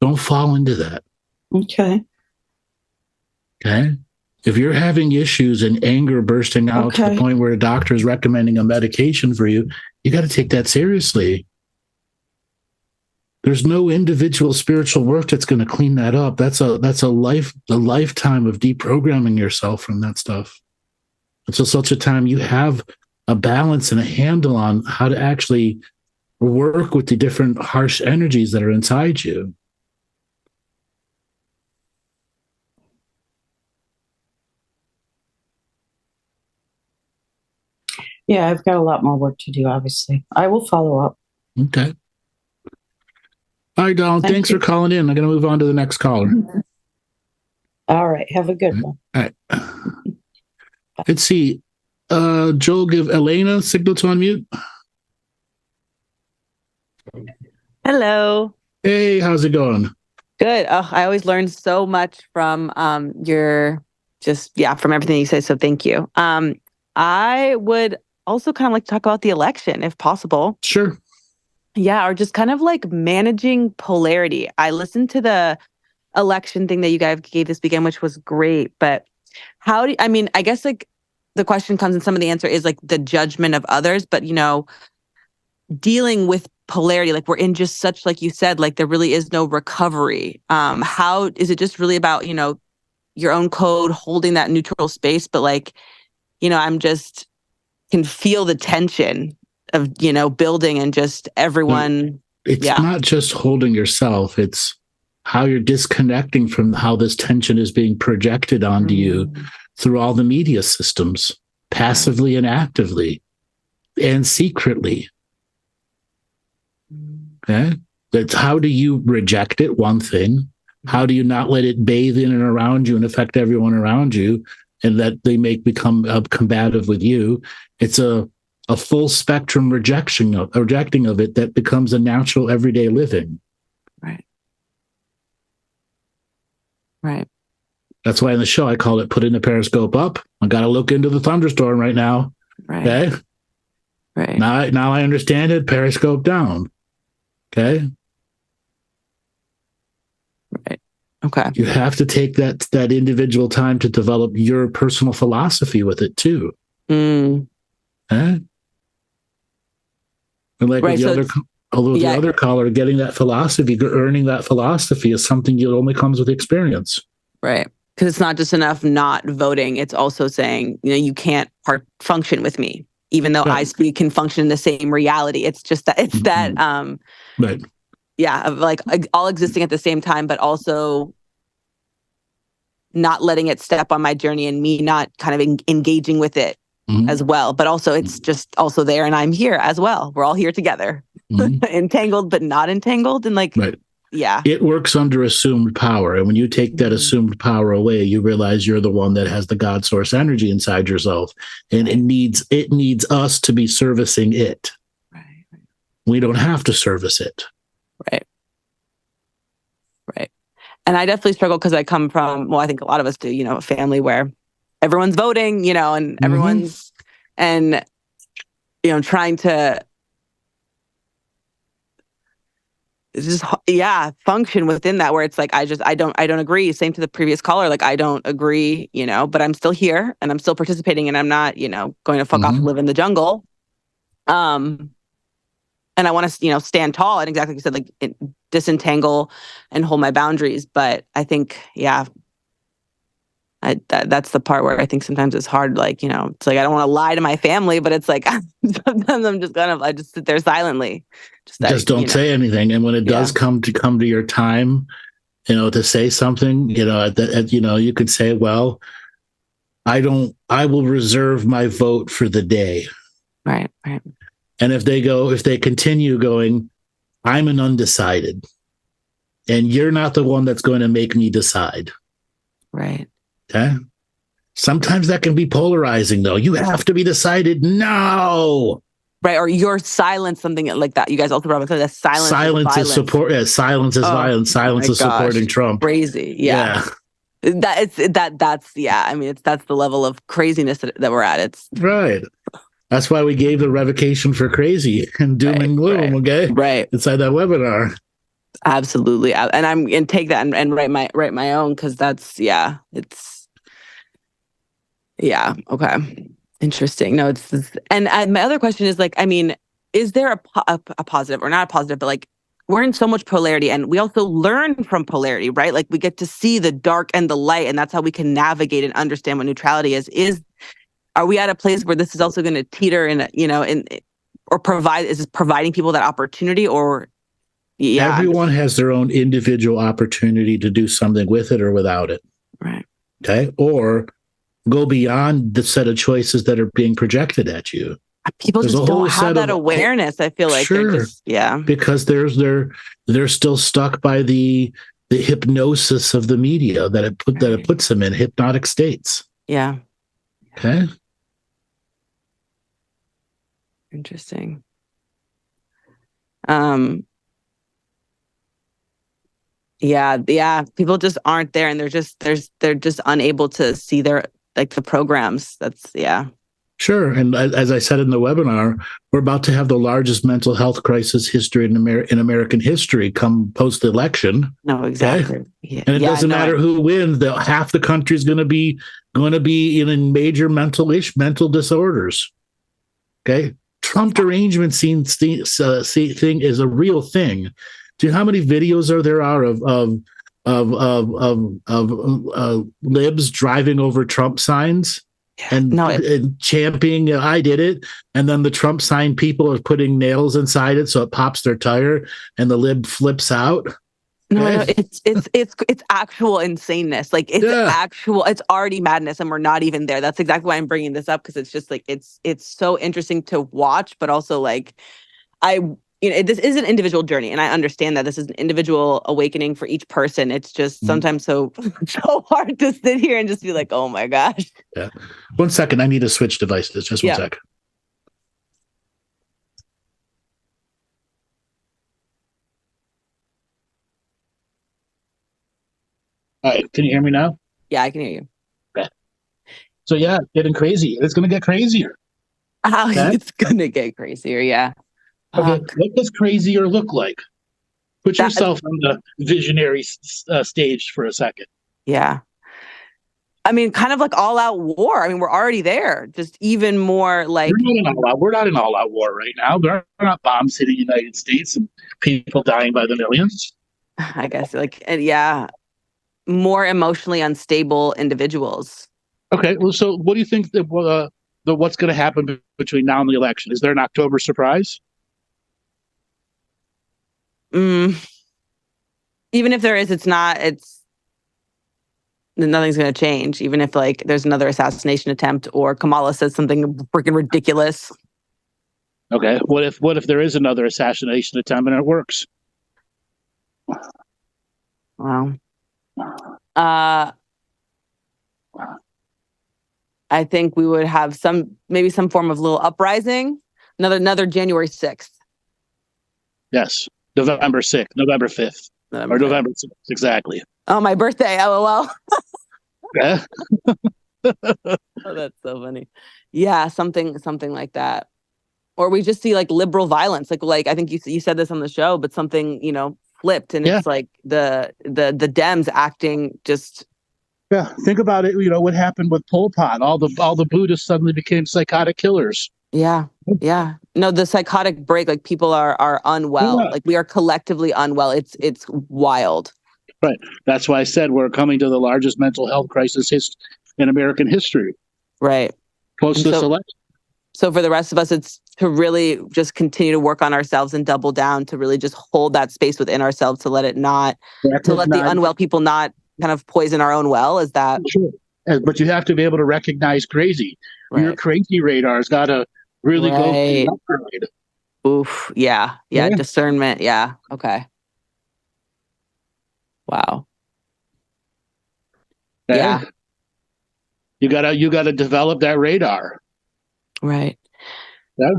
Don't fall into that. Okay. Okay? If you're having issues and anger bursting out to the point where a doctor is recommending a medication for you, you got to take that seriously. There's no individual spiritual work that's going to clean that up. That's a lifetime of deprogramming yourself from that stuff. Until such a time you have a balance and a handle on how to actually work with the different harsh energies that are inside you. Yeah, I've got a lot more work to do, obviously. I will follow up. Okay. All right, Donald, thanks for calling in. I'm going to move on to the next caller. All right. Have a good one. All right. Let's see. Joel, give Elena a signal to unmute. Hello. Hey, how's it going? Good. Oh, I always learn so much from from everything you say. So thank you. I would also kind of like to talk about the election, if possible. Sure. Yeah, or just kind of like managing polarity. I listened to the election thing that you guys gave this weekend, which was great. But I guess like the question comes and some of the answer is like the judgment of others. But, dealing with polarity, like we're in just such, like you said, like there really is no recovery. How is it just really about, your own code, holding that neutral space? But like, I'm just can feel the tension of, building and just everyone. It's not just holding yourself. It's how you're disconnecting from how this tension is being projected onto you through all the media systems, passively and actively. and secretly. Okay? That's how do you reject it? One thing. How do you not let it bathe in and around you and affect everyone around you, and that they become combative with you? It's a full spectrum rejecting of it that becomes a natural everyday living. Right. Right. That's why in the show I call it putting the periscope up. I got to look into the thunderstorm right now. Right. Okay. Right. Now I understand it. Periscope down. Okay. Right. Okay. You have to take that individual time to develop your personal philosophy with it too. Mm. Okay? And like Right, with the other caller, getting that philosophy, earning that philosophy is something that only comes with experience. Right. Because it's not just enough not voting. It's also saying, you can't function with me, even though I can function in the same reality. It's just that it's that, right. Yeah, of like all existing at the same time, but also not letting it step on my journey and me not kind of engaging with it as well. But also it's just also there and I'm here as well. We're all here together, entangled, but not entangled. And like, yeah, it works under assumed power. And when you take that assumed power away, you realize you're the one that has the God source energy inside yourself. And it needs us to be servicing it. Right. We don't have to service it. Right. Right. And I definitely struggle because I come from, well, I think a lot of us do, a family where everyone's voting, and everyone's, and, trying to just, function within that, where it's like, I don't agree. Same to the previous caller. Like, I don't agree, but I'm still here and I'm still participating and I'm not, going to fuck off and live in the jungle. And I want to, stand tall and exactly like you said, like disentangle and hold my boundaries. But I think, that's the part where I think sometimes it's hard. Like, it's like, I don't want to lie to my family, but it's like, sometimes I'm just I just sit there silently. Just don't say anything. And when it does come to your time, to say something, you could say, well, I will reserve my vote for the day. Right. Right. And if they continue going, I'm an undecided, and you're not the one that's going to make me decide. Right. Okay. Sometimes that can be polarizing, though. You have to be decided. No. Right. Or your silence, something like that. You guys also brought up that silence is support. Yeah, silence is violence. Silence is supporting Trump. Crazy. Yeah. That's I mean, that's the level of craziness that we're at. It's right. That's why we gave the revocation for crazy and doom and gloom, okay? Right. Inside that webinar. Absolutely. And I'm going to take that and write my own, because that's, okay. Interesting. No, and my other question is like, I mean, is there a positive, or not a positive, but like, we're in so much polarity and we also learn from polarity, right? Like we get to see the dark and the light, and that's how we can navigate and understand what neutrality is. Are we at a place where this is also going to teeter is it providing people that opportunity, or everyone has their own individual opportunity to do something with it or without it. Right. Okay. Or go beyond the set of choices that are being projected at you. People just don't have that awareness. I feel like because they're still stuck by the hypnosis of the media that it puts them in hypnotic states. Yeah. Okay. Interesting. People just aren't there, and they're just unable to see the programs. Sure. And as I said in the webinar, we're about to have the largest mental health crisis history in American history come post-election. No, exactly. Okay? Yeah. And it doesn't matter who wins. Half the country is going to be in major mental disorders. Okay. Trump derangement thing is a real thing. Do you know how many videos there are of libs driving over Trump signs? And championing, I did it. And then the Trump sign people are putting nails inside it so it pops their tire and the lib flips out. No, I know it's actual insaneness. Like it's already madness, and we're not even there. That's exactly why I'm bringing this up, because it's just like it's so interesting to watch, but also like this is an individual journey, and I understand that this is an individual awakening for each person. It's just sometimes so hard to sit here and just be like, oh my gosh. Yeah. 1 second, I need to switch devices. Just 1 sec. All right, can you hear me now? Yeah, I can hear you. Okay. So yeah, getting crazy. It's going to get crazier. It's going to get crazier, yeah. Okay, what does crazier look like? Put yourself on the visionary stage for a second. Yeah. I mean, kind of like all-out war. I mean, we're already there. Just even more like... We're not in all-out war right now. There are not bombs hitting the United States and people dying by the millions. I guess, more emotionally unstable individuals. Okay, well, so what do you think that what's going to happen between now and the election? Is there an October surprise? Even if there is, nothing's going to change. Even if like there's another assassination attempt or Kamala says something freaking ridiculous. Okay, what if there is another assassination attempt and it works? Wow. I think we would have maybe some form of little uprising. Another January 6th. Yes. November 6th, November 5th. Or November 6th, exactly. Oh, my birthday. LOL. Yeah. Oh, that's so funny. Yeah, something like that. Or we just see like liberal violence. Like I think you said this on the show, but something, flipped, and it's like the Dems acting just. Yeah, think about it. What happened with Pol Pot? All the Buddhists suddenly became psychotic killers. Yeah. No, the psychotic break. Like people are unwell. Yeah. Like we are collectively unwell. It's wild. Right. That's why I said we're coming to the largest mental health crisis in American history. Right. Post this election. So for the rest of us, it's to really just continue to work on ourselves and double down, to really just hold that space within ourselves, to let it not, to let the unwell people not kind of poison our own well. Is that? Sure. But you have to be able to recognize crazy. Right. Your crazy radar's got to really go through the upgrade. Oof. Yeah. Discernment. Yeah. Okay. Wow. Okay. Yeah. You gotta develop that radar. Right. Yeah.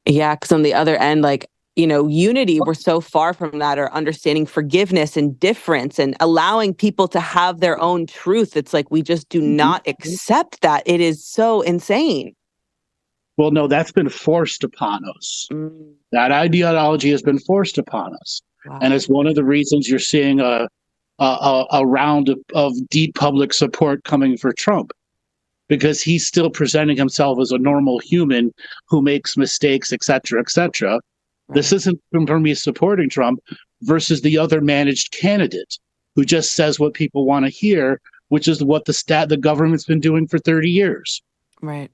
Yeah, because on the other end, like, unity, we're so far from that, or understanding forgiveness and difference and allowing people to have their own truth. It's like we just do not accept that. It is so insane. Well, no, that's been forced upon us. That ideology has been forced upon us. Wow. And it's one of the reasons you're seeing a round of deep public support coming for Trump. Because he's still presenting himself as a normal human who makes mistakes, et cetera, et cetera. Right. This isn't for me supporting Trump versus the other managed candidate who just says what people want to hear, which is what the government's been doing for 30 years. Right.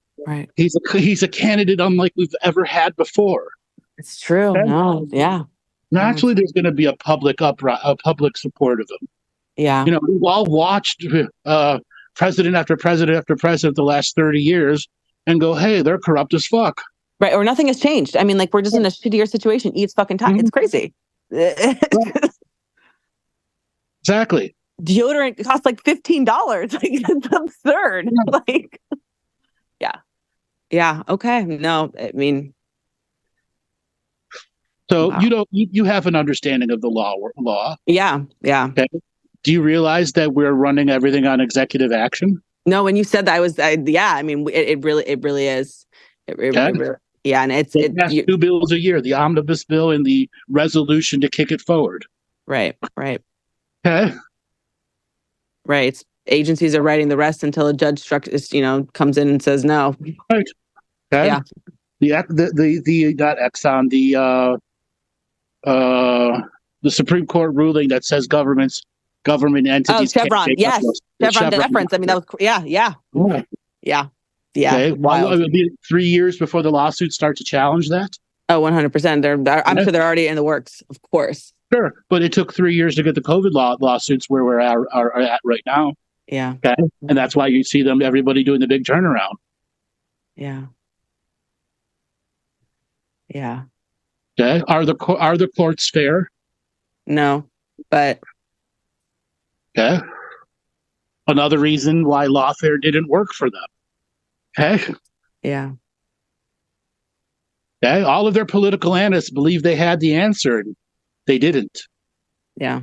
He's a candidate unlike we've ever had before. It's true. Okay? No, yeah. Naturally, there's going to be a public support of him. Yeah. We've all watched president after president after president the last 30 years and go, hey, they're corrupt as fuck. Right. Or nothing has changed. I mean, like, we're just in a shittier situation each fucking time. It's crazy. Exactly. Deodorant costs like $15. Like, it's absurd. Yeah. Like, yeah. Okay. No, I mean. So wow. You have an understanding of the law. Yeah. Okay. Do you realize that we're running everything on executive action? No, when you said that, I mean, it really is. It really, yeah, and it's two bills a year: the omnibus bill and the resolution to kick it forward. Right. Okay. Right. It's, agencies are writing the rest until a judge comes in and says no. Right. Okay. Yeah. The not Exxon, the Supreme Court ruling that says government entities. Oh, Chevron. Yes. Chevron deference. I mean, that was, yeah. Okay. Yeah. Well, it'll be 3 years before the lawsuit starts to challenge that. Oh, 100%. I'm sure they're already in the works, of course. Sure, but it took 3 years to get the COVID lawsuits where we're are at right now. Yeah. Okay, and that's why you see everybody doing the big turnaround. Yeah. Yeah. Okay, are the courts fair? No, but okay. Another reason why lawfare didn't work for them. Okay. Yeah. Okay. All of their political analysts believed they had the answer, and they didn't. Yeah.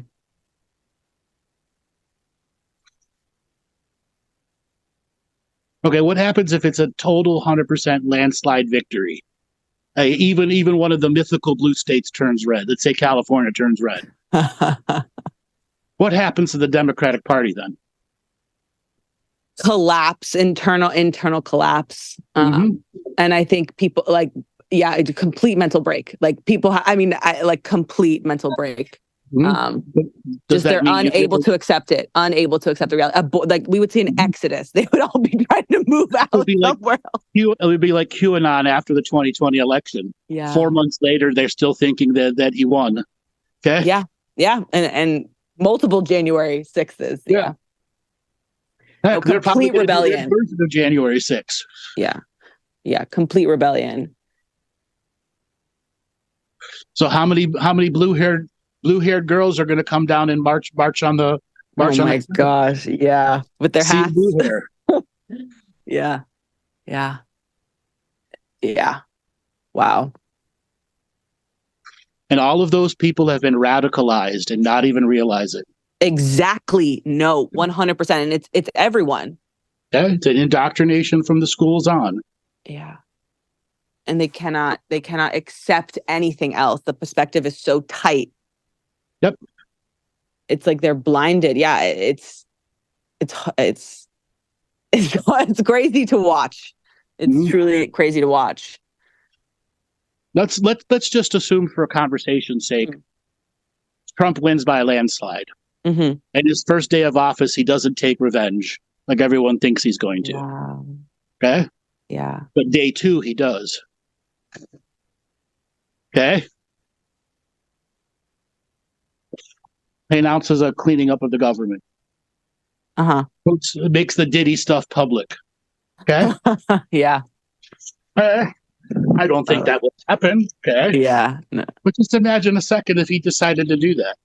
Okay, what happens if it's a total 100% landslide victory? Even one of the mythical blue states turns red. Let's say California turns red. What happens to the Democratic Party then? Collapse, internal collapse. And I think people a complete mental break. Like people, complete mental break. Just they're unable to accept it, unable to accept the reality. Like we would see an exodus. They would all be trying to move out somewhere else. It would be like QAnon after the 2020 election. Yeah. 4 months later, they're still thinking that he won. Okay. Yeah. Yeah. And multiple January 6th. Yeah. Heck, no, complete rebellion. Version of January 6th. Yeah. Yeah. Complete rebellion. So how many blue-haired girls are going to come down and march on the march? Oh my gosh! Yeah, with their hats. Blue hair. Yeah, yeah, yeah. Wow. And all of those people have been radicalized and not even realize it. Exactly. No, 100%, and it's everyone. Yeah, it's an indoctrination from the schools on. Yeah. And they cannot accept anything else. The perspective is so tight. Yep. It's like they're blinded. Yeah, it's crazy to watch. It's truly crazy to watch. Let's just assume for conversation's sake, Trump wins by a landslide. And his first day of office, he doesn't take revenge like everyone thinks he's going to. Wow. Okay? Yeah. But day 2, he does. Okay? He announces a cleaning up of the government. Makes the Diddy stuff public. Okay? Yeah. I don't think that would happen. Okay? Yeah. No. But just imagine a second if he decided to do that.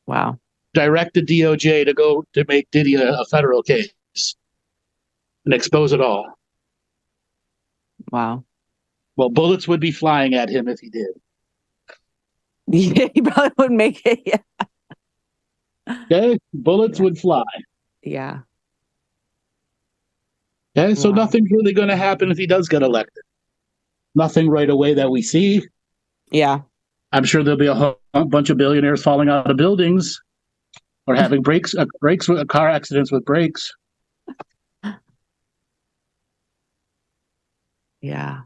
Wow. Direct the DOJ to make Diddy a federal case and expose it all. Wow. Well, bullets would be flying at him if he did. Yeah, he probably wouldn't make it. Yeah. Okay? Bullets would fly. Yeah. Okay? So nothing's really going to happen if he does get elected. Nothing right away that we see. Yeah. I'm sure there'll be a bunch of billionaires falling out of buildings or having car accidents with brakes. Yeah.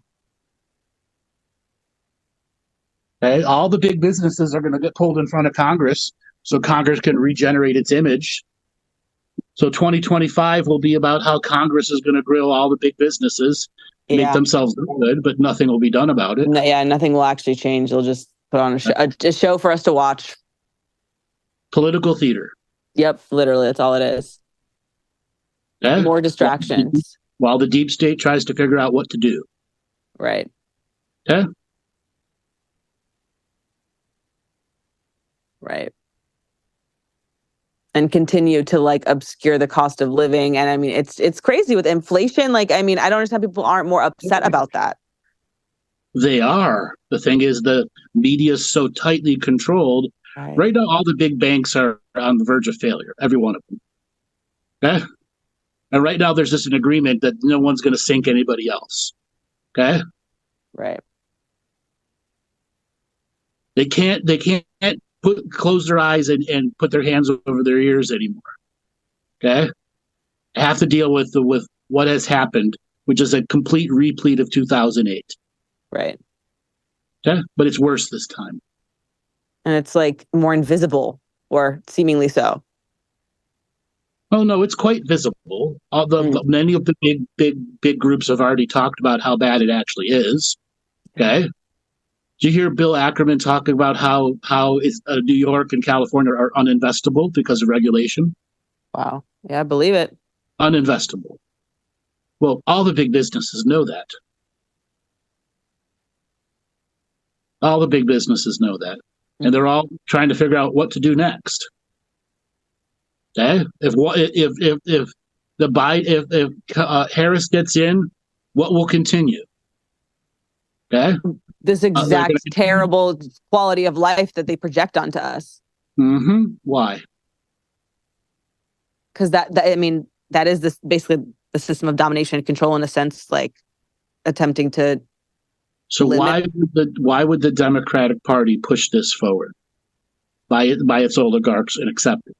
Okay? All the big businesses are going to get pulled in front of Congress so Congress can regenerate its image. So 2025 will be about how Congress is going to grill all the big businesses, make themselves good, but nothing will be done about it. Yeah, nothing will actually change. They'll just put on a show for us to watch. Political theater. Yep, literally, that's all it is. Okay? More distractions. While the deep state tries to figure out what to do. Right. Okay? Right. And continue to obscure the cost of living. And I mean, it's crazy with inflation. I don't understand people aren't more upset about that. They are. The thing is, the media is so tightly controlled. Right now, all the big banks are on the verge of failure. Every one of them. Okay? And right now, there's just an agreement that no one's going to sink anybody else. Okay? Right. They can't close their eyes and put their hands over their ears anymore. Okay? They have to deal with what has happened, which is a complete repeat of 2008. Right. Okay? But it's worse this time. And it's more invisible, or seemingly so. Oh no, it's quite visible. Many of the big groups have already talked about how bad it actually is. Okay. Did you hear Bill Ackerman talking about how New York and California are uninvestable because of regulation? Wow. Yeah, I believe it. Uninvestable. Well, all the big businesses know that. All the big businesses know that. And they're all trying to figure out what to do next. Okay? If Harris gets in, what will continue? Okay? This exact terrible quality of life that they project onto us. Mm-hmm. Why? Because that is this basically the system of domination and control, in a sense, like attempting to. So why would the Democratic Party push this forward by its oligarchs and accept it?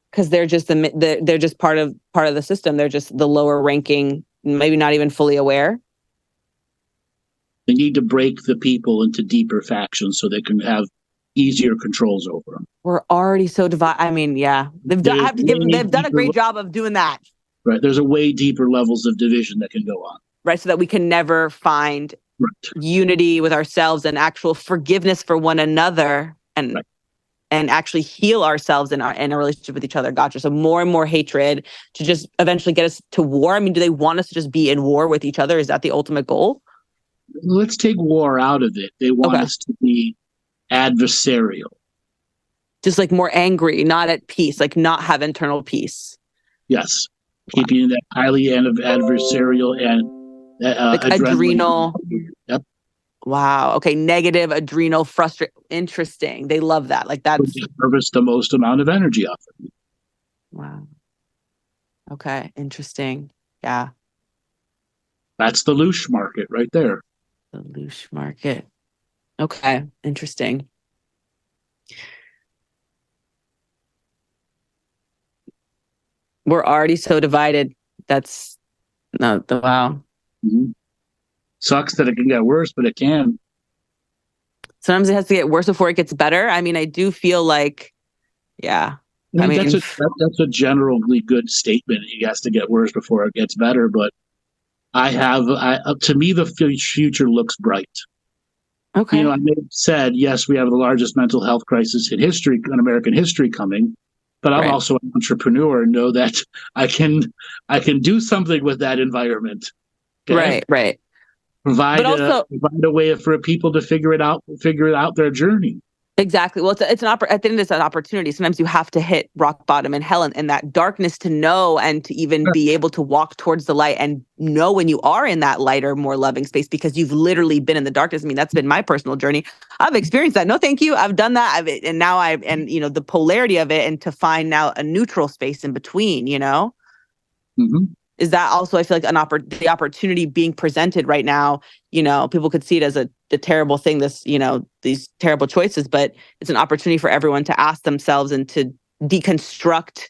Because they're just they're just part of the system. They're just the lower ranking, maybe not even fully aware. They need to break the people into deeper factions so they can have easier controls over them. We're already so divided. I mean, yeah, they've done a great job of doing that. Right. There's a way deeper levels of division that can go on. Right. So that we can never find unity with ourselves and actual forgiveness for one another and actually heal ourselves in a relationship with each other. Gotcha. So more and more hatred to just eventually get us to war. I mean, do they want us to just be in war with each other? Is that the ultimate goal? Let's take war out of it. They want us to be adversarial. Just like more angry, not at peace, like not have internal peace. Yes. Keeping that highly adversarial and like adrenal. Yep. Wow. Okay. Negative, adrenal, frustrated. Interesting. They love that. Like that's harvest the most amount of energy off of it. Wow. Okay. Interesting. Yeah. That's the loosh market right there. The loosh market. Okay. Interesting. We're already so divided. That's wow. Mm-hmm. Sucks that it can get worse, but it can. Sometimes it has to get worse before it gets better. I mean, I do feel like, yeah. I mean, that's a generally good statement. It has to get worse before it gets better, but to me, the future looks bright. Okay. You know, I may have said, yes, we have the largest mental health crisis in American history coming, but I'm also an entrepreneur and know that I can do something with that environment. Okay? Right. Provide a way for people to figure it out their journey. Exactly. Well, it's an I think it's an opportunity. Sometimes you have to hit rock bottom in hell and that darkness to know and to even be able to walk towards the light and know when you are in that lighter, more loving space because you've literally been in the darkness. I mean, that's been my personal journey. I've experienced that. No, thank you. I've done that. And now the polarity of it and to find now a neutral space in between, you know? Mm-hmm. Is that also, I feel like the opportunity being presented right now, you know, people could see it as a terrible thing, these terrible choices, but it's an opportunity for everyone to ask themselves and to deconstruct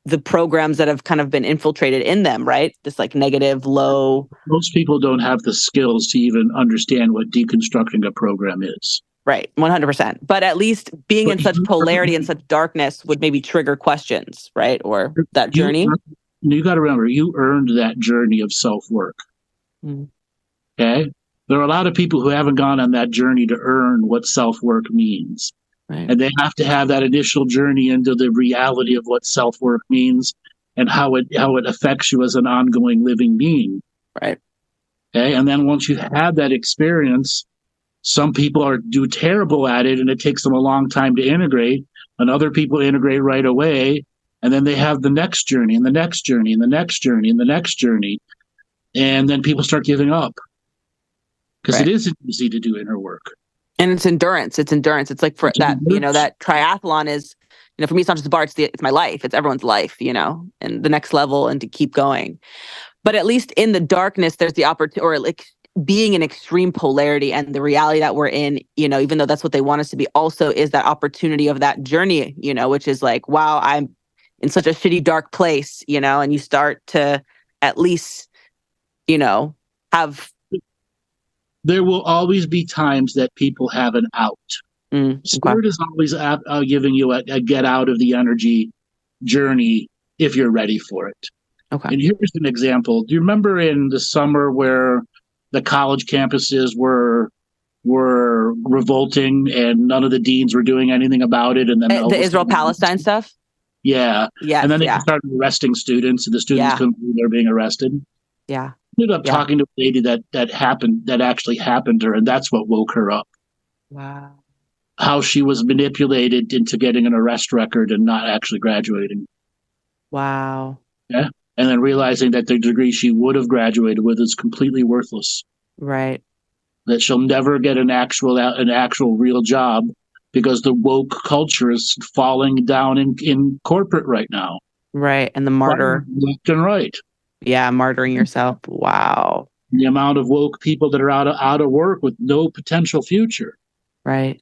the programs that have kind of been infiltrated in them, right? This like negative, low. Most people don't have the skills to even understand what deconstructing a program is. Right, 100%. But at least being in such polarity and such darkness would maybe trigger questions, right? Or that journey. You got to remember, you earned that journey of self-work. Mm. Okay? There are a lot of people who haven't gone on that journey to earn what self-work means. Right. And they have to have that initial journey into the reality of what self-work means and how it affects you as an ongoing living being. Right. Okay? And then once you've had that experience, some people do terrible at it and it takes them a long time to integrate, and other people integrate right away. And then they have the next journey and the next journey and the next journey and the next journey. And then people start giving up because it isn't easy to do inner work. And it's endurance. It's like for that, that triathlon is, for me, it's not just the bar, it's my life. It's everyone's life, and the next level and to keep going. But at least in the darkness, there's the opportunity, or like being in extreme polarity and the reality that we're in, even though that's what they want us to be, also is that opportunity of that journey, which is like, wow, I'm in such a shitty, dark place, and you start to at least, have. There will always be times that people have an out. Spirit is always giving you a get out of the energy journey if you're ready for it. Okay. And here's an example. Do you remember in the summer where the college campuses were revolting and none of the deans were doing anything about it? And then The Israel-Palestine stuff? Yeah. Yes, and then they started arresting students, and the students couldn't believe they were being arrested. Yeah. Ended up talking to a lady that actually happened to her, and that's what woke her up. Wow. How she was manipulated into getting an arrest record and not actually graduating. Wow. Yeah. And then realizing that the degree she would have graduated with is completely worthless. Right. That she'll never get an actual real job because the woke culture is falling down in corporate right now. Right. And the martyr. Left and right. Yeah, martyring yourself. Wow. The amount of woke people that are out of work with no potential future. Right.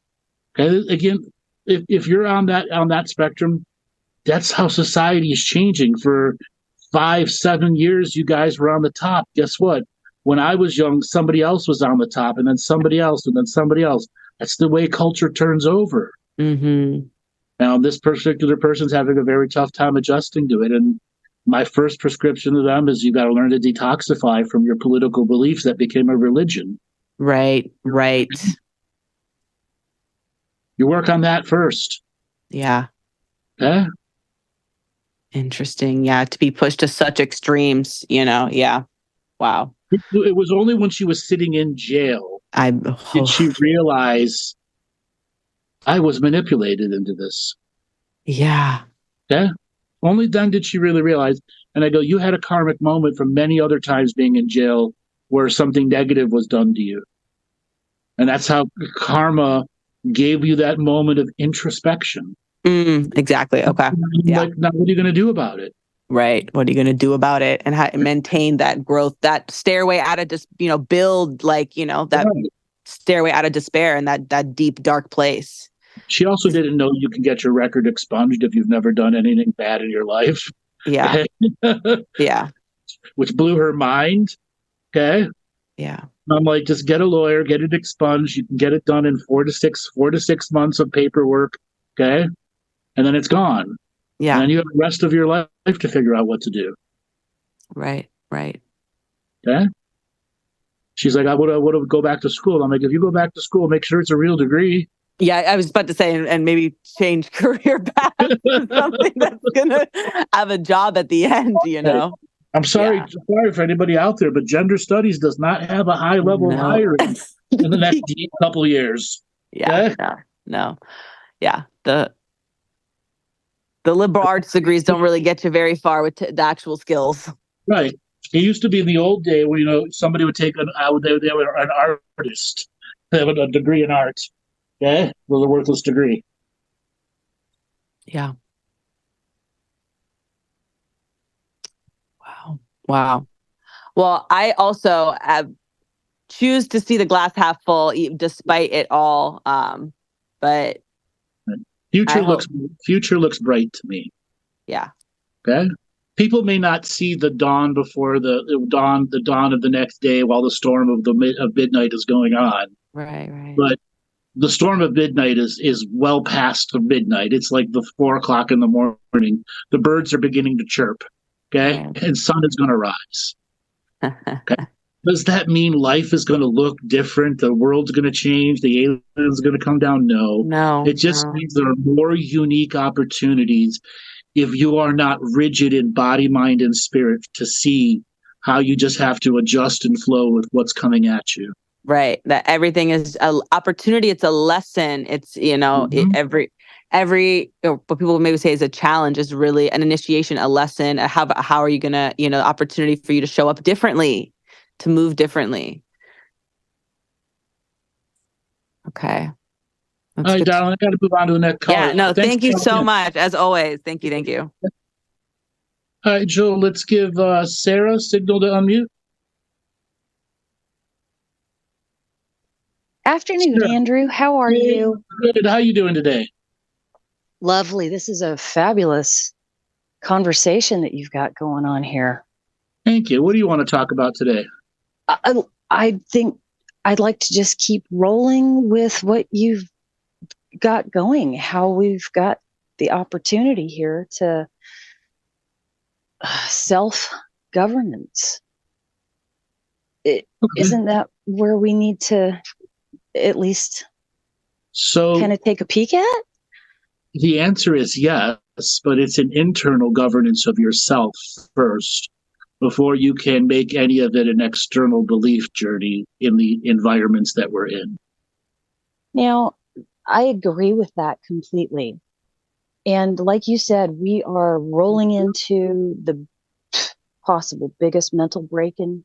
Okay. Again, if you're on that spectrum, that's how society is changing. For 5-7 years, you guys were on the top. Guess what? When I was young, somebody else was on the top, and then somebody else, and then somebody else. That's the way culture turns over. Mm-hmm. Now, this particular person's having a very tough time adjusting to it. And my first prescription to them is you got to learn to detoxify from your political beliefs that became a religion. Right. Right. You work on that first. Yeah. Yeah. Interesting. Yeah. To be pushed to such extremes, Yeah. Wow. It was only when she was sitting in jail did she realize I was manipulated into this. Yeah. Yeah. Only then did she really realize. And I go, you had a karmic moment from many other times being in jail where something negative was done to you. And that's how karma gave you that moment of introspection. Exactly. Okay. Yeah. Like, now what are you going to do about it? Right. What are you going to do about it, and how maintain that growth, that stairway out of build that stairway out of despair and that deep, dark place. She also didn't know you can get your record expunged if you've never done anything bad in your life. Yeah. Yeah. Which blew her mind. Okay. Yeah. I'm like, just get a lawyer, get it expunged. You can get it done in 4 to 6 months of paperwork. Okay. And then it's gone. Yeah. And then you have the rest of your life to figure out what to do. Right. Right. Okay. She's like, I would go back to school. I'm like, if you go back to school, make sure it's a real degree. Yeah, I was about to say, and maybe change career path to something that's gonna have a job at the end. I'm sorry for anybody out there, but gender studies does not have a high level of hiring in the next couple of years. Yeah. Okay? No. Yeah. The liberal arts degrees don't really get you very far with the actual skills. Right. It used to be in the old day where, somebody would take they were an artist. They have a degree in art. Yeah. With a worthless degree. Yeah. Wow. Well, I also choose to see the glass half full despite it all. But future looks bright to me. Yeah. Okay. People may not see the dawn before the dawn of the next day while the storm of midnight is going on. Right. But the storm of midnight is well past the midnight. It's like the 4 o'clock in the morning. The birds are beginning to chirp. Okay. Yeah. And sun is going to rise. Okay. Does that mean life is going to look different? The world's going to change? The aliens are going to come down? No. It just means there are more unique opportunities if you are not rigid in body, mind, and spirit to see how you just have to adjust and flow with what's coming at you. Right. That everything is an opportunity. It's a lesson. It's, every what people maybe say is a challenge is really an initiation, a lesson. How are you going to, opportunity for you to show up differently, to move differently. Okay. All right, darling, I got to move on to the next call. Yeah, no, thank you so much. As always. Thank you. All right, Joe, let's give Sarah signal to unmute. Afternoon, Sarah. Andrew. How are you? Good. How are you doing today? Lovely. This is a fabulous conversation that you've got going on here. Thank you. What do you want to talk about today? I think I'd like to just keep rolling with what you've got going, how we've got the opportunity here to self-governance. Isn't that where we need to at least kind of take a peek at? The answer is yes, but it's an internal governance of yourself first before you can make any of it an external belief journey in the environments that we're in. Now, I agree with that completely. And like you said, we are rolling into the possible biggest mental break in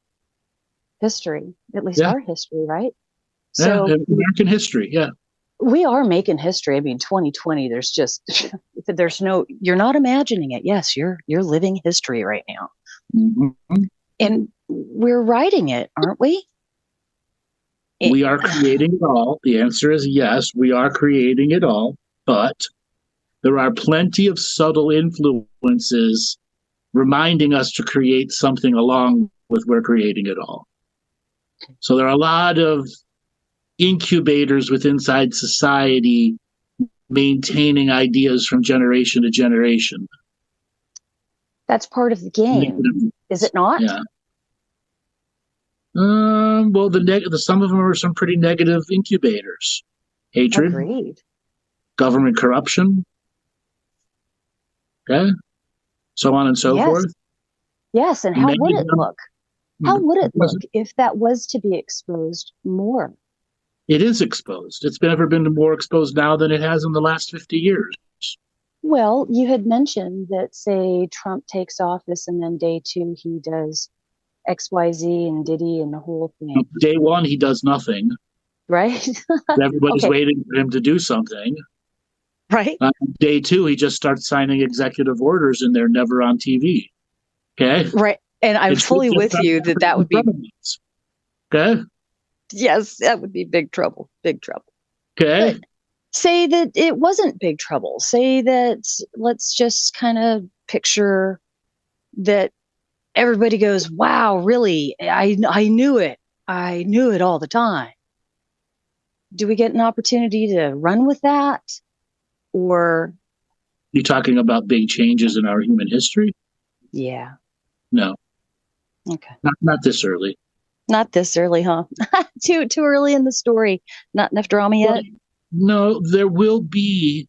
history, at least our history, right? So American history, we are making history. I mean, 2020, you're not imagining it. Yes, you're living history right now. Mm-hmm. And we're writing it, aren't we? We are creating it all. The answer is yes, we are creating it all, but there are plenty of subtle influences reminding us to create something along with we're creating it all. So there are a lot of incubators inside society maintaining ideas from generation to generation. That's part of the game, is it not? Yeah. Well, some of them are some pretty negative incubators. Hatred. Agreed. Government corruption. Okay. So on and so forth. Yes, and how would it look? How would it look if that was to be exposed more? It is exposed. It's never been more exposed now than it has in the last 50 years. Well, you had mentioned that, say, Trump takes office and then day 2 he does XYZ and Diddy and the whole thing. Day 1 he does nothing. Right? Everybody's waiting for him to do something. Right. Day 2 he just starts signing executive orders and they're never on TV. Okay? Right. And I'm fully with you that would be... Okay? Yes, that would be big trouble. Big trouble. Okay. But say that it wasn't big trouble. Say that, let's just kind of picture that everybody goes, wow, really? I knew it. I knew it all the time. Do we get an opportunity to run with that? Or... You're talking about big changes in our human history? Yeah. No. Okay. Not this early. Not this early, huh? Too early in the story. Not enough drama yet? No, there will be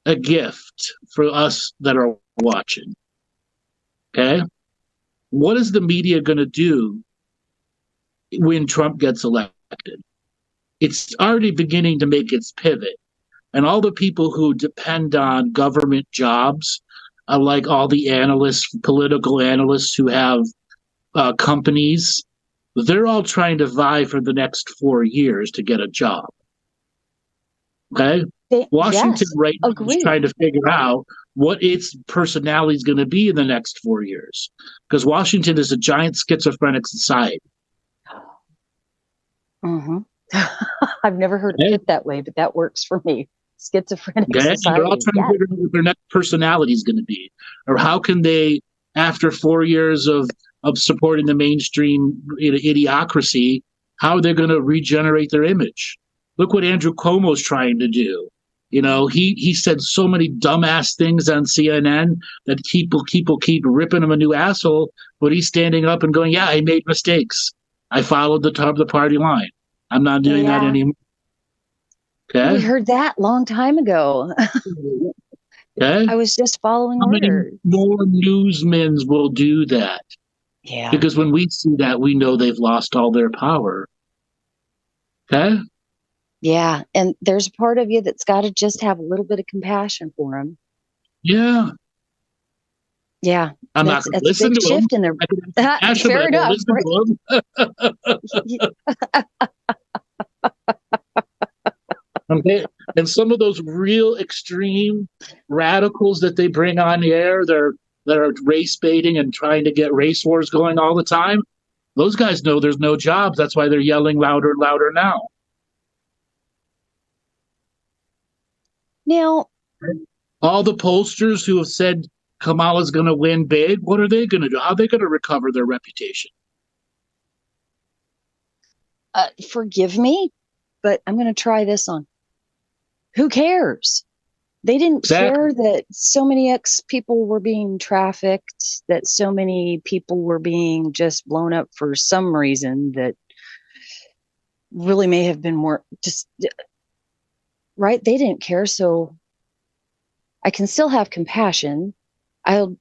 a gift for us that are watching. Okay? What is the media going to do when Trump gets elected? It's already beginning to make its pivot. And all the people who depend on government jobs, like all the analysts, political analysts who have companies, they're all trying to vie for the next 4 years to get a job. Okay? Washington right now is trying to figure out what its personality is going to be in the next 4 years. Because Washington is a giant schizophrenic society. Mm-hmm. I've never heard it that way, but that works for me. Schizophrenic society. They're all trying to figure out what their next personality is going to be. Or how can they, after 4 years of supporting the mainstream idiocracy, how are they going to regenerate their image? Look what Andrew Cuomo's trying to do. You know, he said so many dumbass things on CNN that people keep ripping him a new asshole, but he's standing up and going, yeah, I made mistakes. I followed the party line. I'm not doing that anymore. Okay. We heard that long time ago. Okay. I was just following orders. More newsmen will do that. Yeah. Because when we see that, we know they've lost all their power. Okay? Yeah. And there's a part of you that's got to just have a little bit of compassion for them. Yeah. Yeah. I'm not going to listen to shift in their... Fair enough. Okay. And some of those real extreme radicals that they bring on the air, that are race baiting and trying to get race wars going all the time, those guys know there's no jobs. That's why they're yelling louder and louder now. Now, all the pollsters who have said Kamala's going to win big, what are they going to do? How are they going to recover their reputation? Forgive me, but I'm going to try this on. Who cares? They didn't Exactly. care that so many people were being trafficked, that so many people were being just blown up for some reason that really may have been more just right. They didn't care. So I can still have compassion.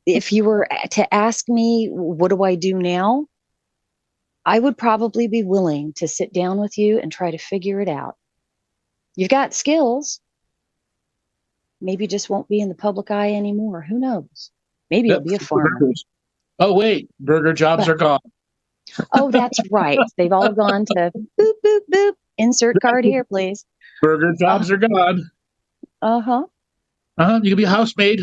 If you were to ask me, what do I do now? I would probably be willing to sit down with you and try to figure it out. You've got skills. Maybe just won't be in the public eye anymore. Who knows? Maybe you'll be a farmer. Oh, wait, burger jobs are gone. Oh, that's right. They've all gone to boop, boop, boop. Insert card here, please. Burger jobs are gone. Uh-huh. You can be a housemaid.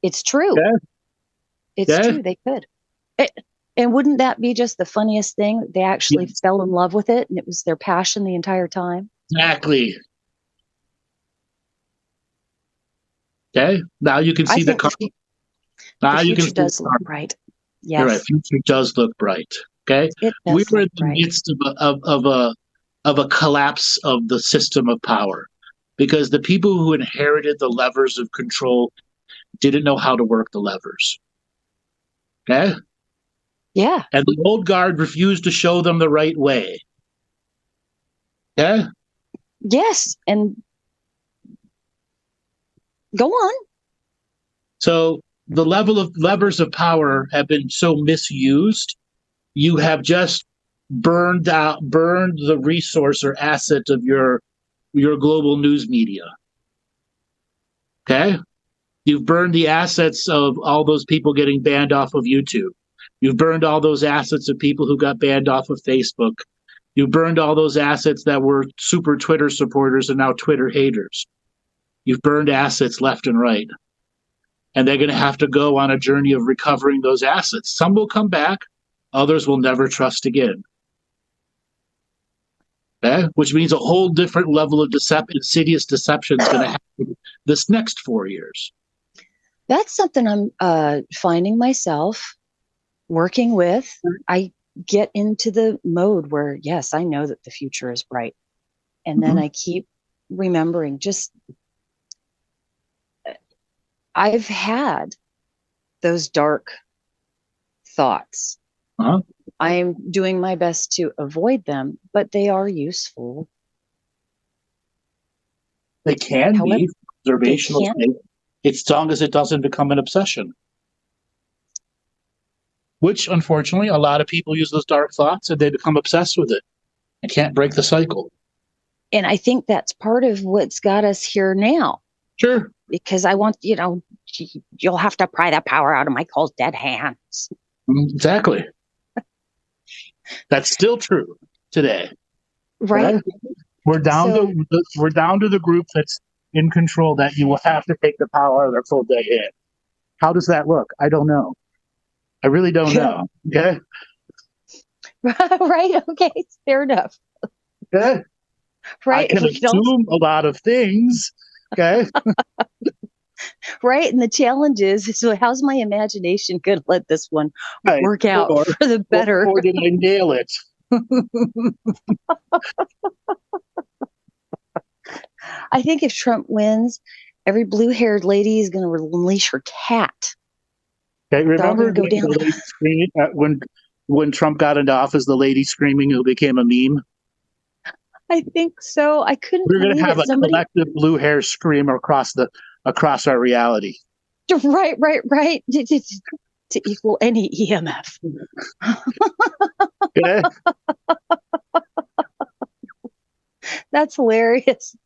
It's true. Yeah. It's true. They could. And wouldn't that be just the funniest thing? They actually fell in love with it, and it was their passion the entire time. Exactly. Okay. Now you can see the future does look bright. Yes. You're right. Future does look bright. Okay. We were in the midst of a collapse of the system of power, because the people who inherited the levers of control didn't know how to work the levers. Okay. Yeah. And the old guard refused to show them the right way. Okay. Yes. And go on. So the level of levers of power have been so misused. You have just burned the resource or asset of your global news media. Okay? You've burned the assets of all those people getting banned off of YouTube. You've burned all those assets of people who got banned off of Facebook. You burned all those assets that were super Twitter supporters and now Twitter haters. You've burned assets left and right. And they're going to have to go on a journey of recovering those assets. Some will come back. Others will never trust again. Okay? Which means a whole different level of insidious deception is going to happen this next 4 years. That's something I'm finding myself working with. I get into the mode where, yes, I know that the future is bright. And then I keep remembering I've had those dark thoughts. I'm doing my best to avoid them, but they are useful. They can be observational, as long as it doesn't become an obsession. Which, unfortunately, a lot of people use those dark thoughts and they become obsessed with it and can't break the cycle. And I think that's part of what's got us here now. Sure. Because I want, you'll have to pry that power out of Michael's dead hands. Exactly. That's still true today. Right. We're down to the group that's in control, that you will have to take the power out of their full day in. How does that look? I don't know. I really don't know. Okay. Right. Okay. Fair enough. Okay. Right. I can assume a lot of things. Okay. Right. And the challenge is, so how's my imagination going to let this one work out for the better? Or did I nail it? I think if Trump wins, every blue-haired lady is going to unleash her cat. Okay, remember the lady screaming when Trump got into office, the lady screaming who became a meme? I think so. I couldn't. We're going to have a collective blue hair scream across our reality. Right. To equal any EMF. Okay. That's hilarious.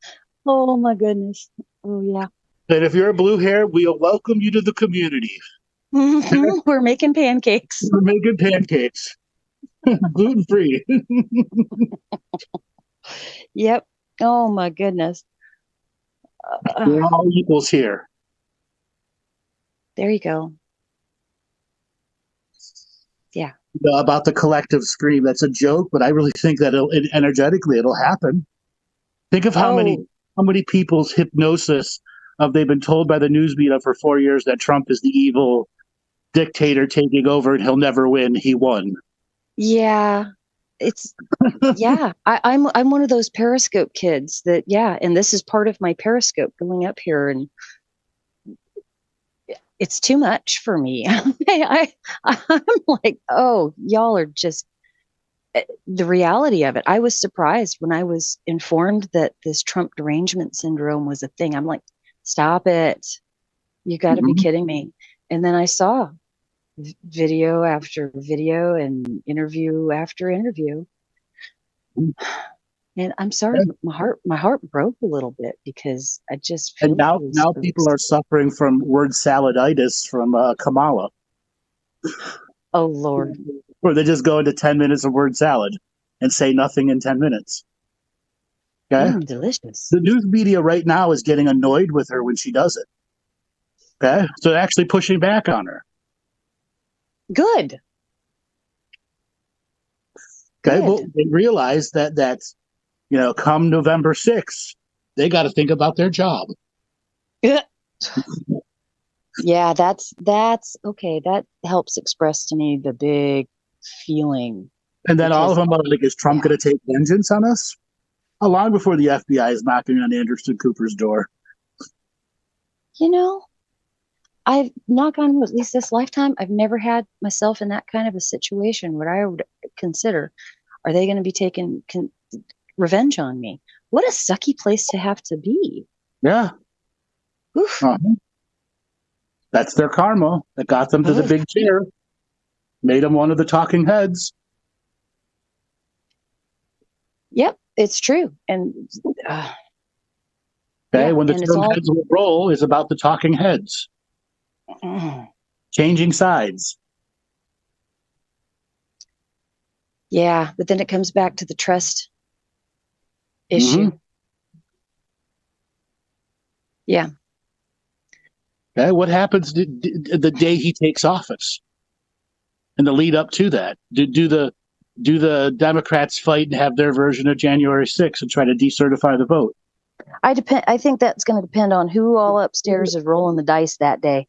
Oh my goodness. Oh yeah. And if you're a blue hair, we'll welcome you to the community. We're making pancakes. We're making pancakes. Gluten free. Yep. Oh my goodness. We're all equals here. There you go. Yeah. About the collective scream. That's a joke, but I really think that energetically it'll happen. Think of how many people's hypnosis they've been told by the news media for 4 years that Trump is the evil dictator taking over and he'll never win. He won. Yeah. it's yeah. I'm one of those Periscope kids that and this is part of my Periscope going up here, and it's too much for me. I'm like, oh, y'all are just the reality of it. I was surprised when I was informed that this Trump derangement syndrome was a thing. I'm like, stop it. You got to be kidding me. And then I saw video after video and interview after interview. And I'm sorry, my heart broke a little bit because I just feel and now people are suffering from word saladitis from Kamala. Oh Lord. Where they just go into 10 minutes of word salad and say nothing in 10 minutes. Okay? Delicious. The news media right now is getting annoyed with her when she does it. Okay? So they're actually pushing back on her. Good. Okay? Well, they realize that come November 6th, they got to think about their job. Yeah, that's okay. That helps express to me the big feeling. And then all of them are like, is Trump going to take vengeance on us? Long before the FBI is knocking on Anderson Cooper's door. I've knock on wood, at least this lifetime, I've never had myself in that kind of a situation where I would consider, are they going to be taking revenge on me? What a sucky place to have to be. Yeah. Oof. That's their karma that got them to the big chair, made them one of the talking heads. Yep, it's true. And when the term heads will roll is about the talking heads. Changing sides. Yeah, but then it comes back to the trust issue. Yeah. Okay, what happens the day he takes office and the lead up to that? Do the Democrats fight and have their version of January 6th and try to decertify the vote? I think that's going to depend on who all upstairs is rolling the dice that day.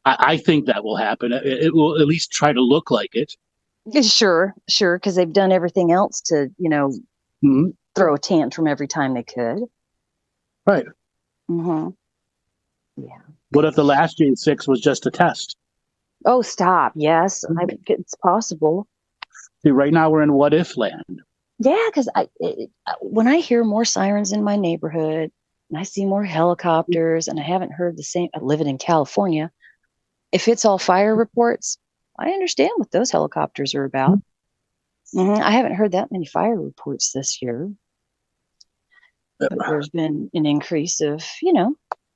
I think that will happen. It will at least try to look like it. Sure, because they've done everything else to, throw a tantrum every time they could. Right. Yeah. What if the last J6 was just a test? Oh, stop. Yes, it's possible. See, right now we're in what if land. Yeah, because when I hear more sirens in my neighborhood and I see more helicopters and I haven't heard the same, living in California, if it's all fire reports, I understand what those helicopters are about. I haven't heard that many fire reports this year. But there's been an increase of,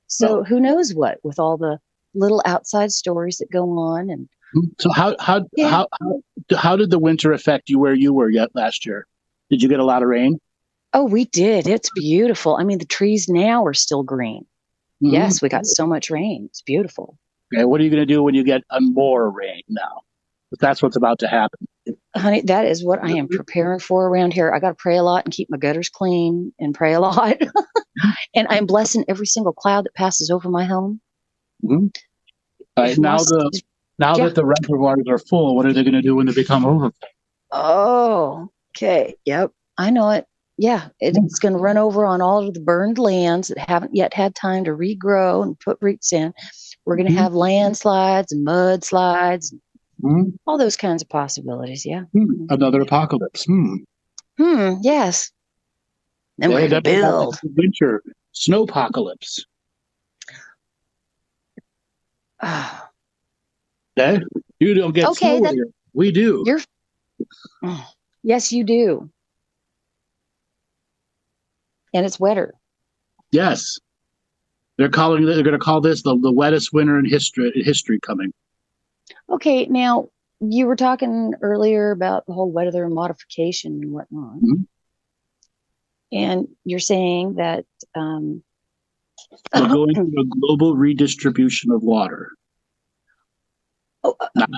so who knows what with all the little outside stories that go on. And so how did the winter affect you where you were last year? Did you get a lot of rain? Oh, we did. It's beautiful. I mean, the trees now are still green. Yes, we got so much rain. It's beautiful. Okay, what are you going to do when you get more rain now? But that's what's about to happen. Honey, that is what I am preparing for around here. I got to pray a lot and keep my gutters clean and pray a lot. And I'm blessing every single cloud that passes over my home. Right, now that the reservoirs are full, what are they going to do when they become overfull? Oh, okay. Yep. I know it. Yeah. It's going to run over on all of the burned lands that haven't yet had time to regrow and put roots in. We're going to have landslides and mudslides, all those kinds of possibilities. Yeah. Another apocalypse. Yes. Then we're going to build. Winter snowpocalypse. You don't get snow here. We do. Yes, you do. And it's wetter. Yes. They're going to call this the wettest winter in history coming. Okay, now you were talking earlier about the whole weather modification and whatnot. And you're saying that we're going through a global redistribution of water. Not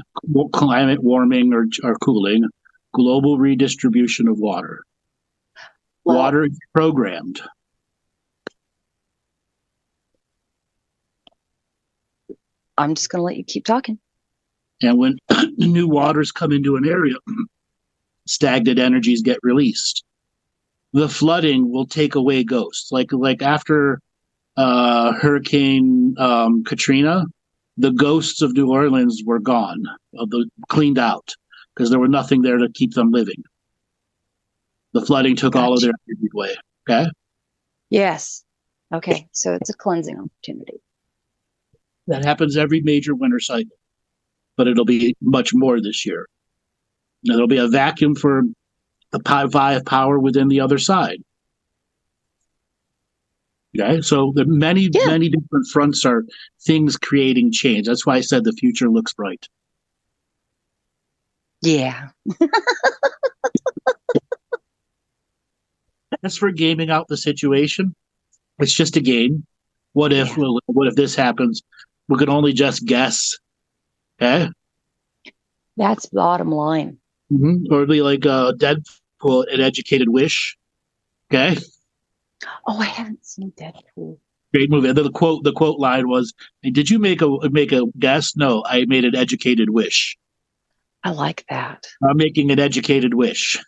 climate warming or cooling, global redistribution of water. Water is programmed. I'm just going to let you keep talking. And when new waters come into an area, stagnant energies get released. The flooding will take away ghosts. Like after Hurricane Katrina, the ghosts of New Orleans were gone, cleaned out, because there was nothing there to keep them living. The flooding took all of their energy away. Okay? Yes. Okay. So it's a cleansing opportunity. That happens every major winter cycle, but it'll be much more this year. There'll be a vacuum for the vibe of power within the other side. Okay, so the many different fronts are things creating change. That's why I said the future looks bright. Yeah. As for gaming out the situation, it's just a game. What if this happens? We can only just guess. Okay? That's bottom line. Mm-hmm. Or it'd be like Deadpool, An Educated Wish. Okay? Oh, I haven't seen Deadpool. Great movie. And then the quote line was, "Did you make a guess? No, I made an educated wish." I like that. I'm making an educated wish.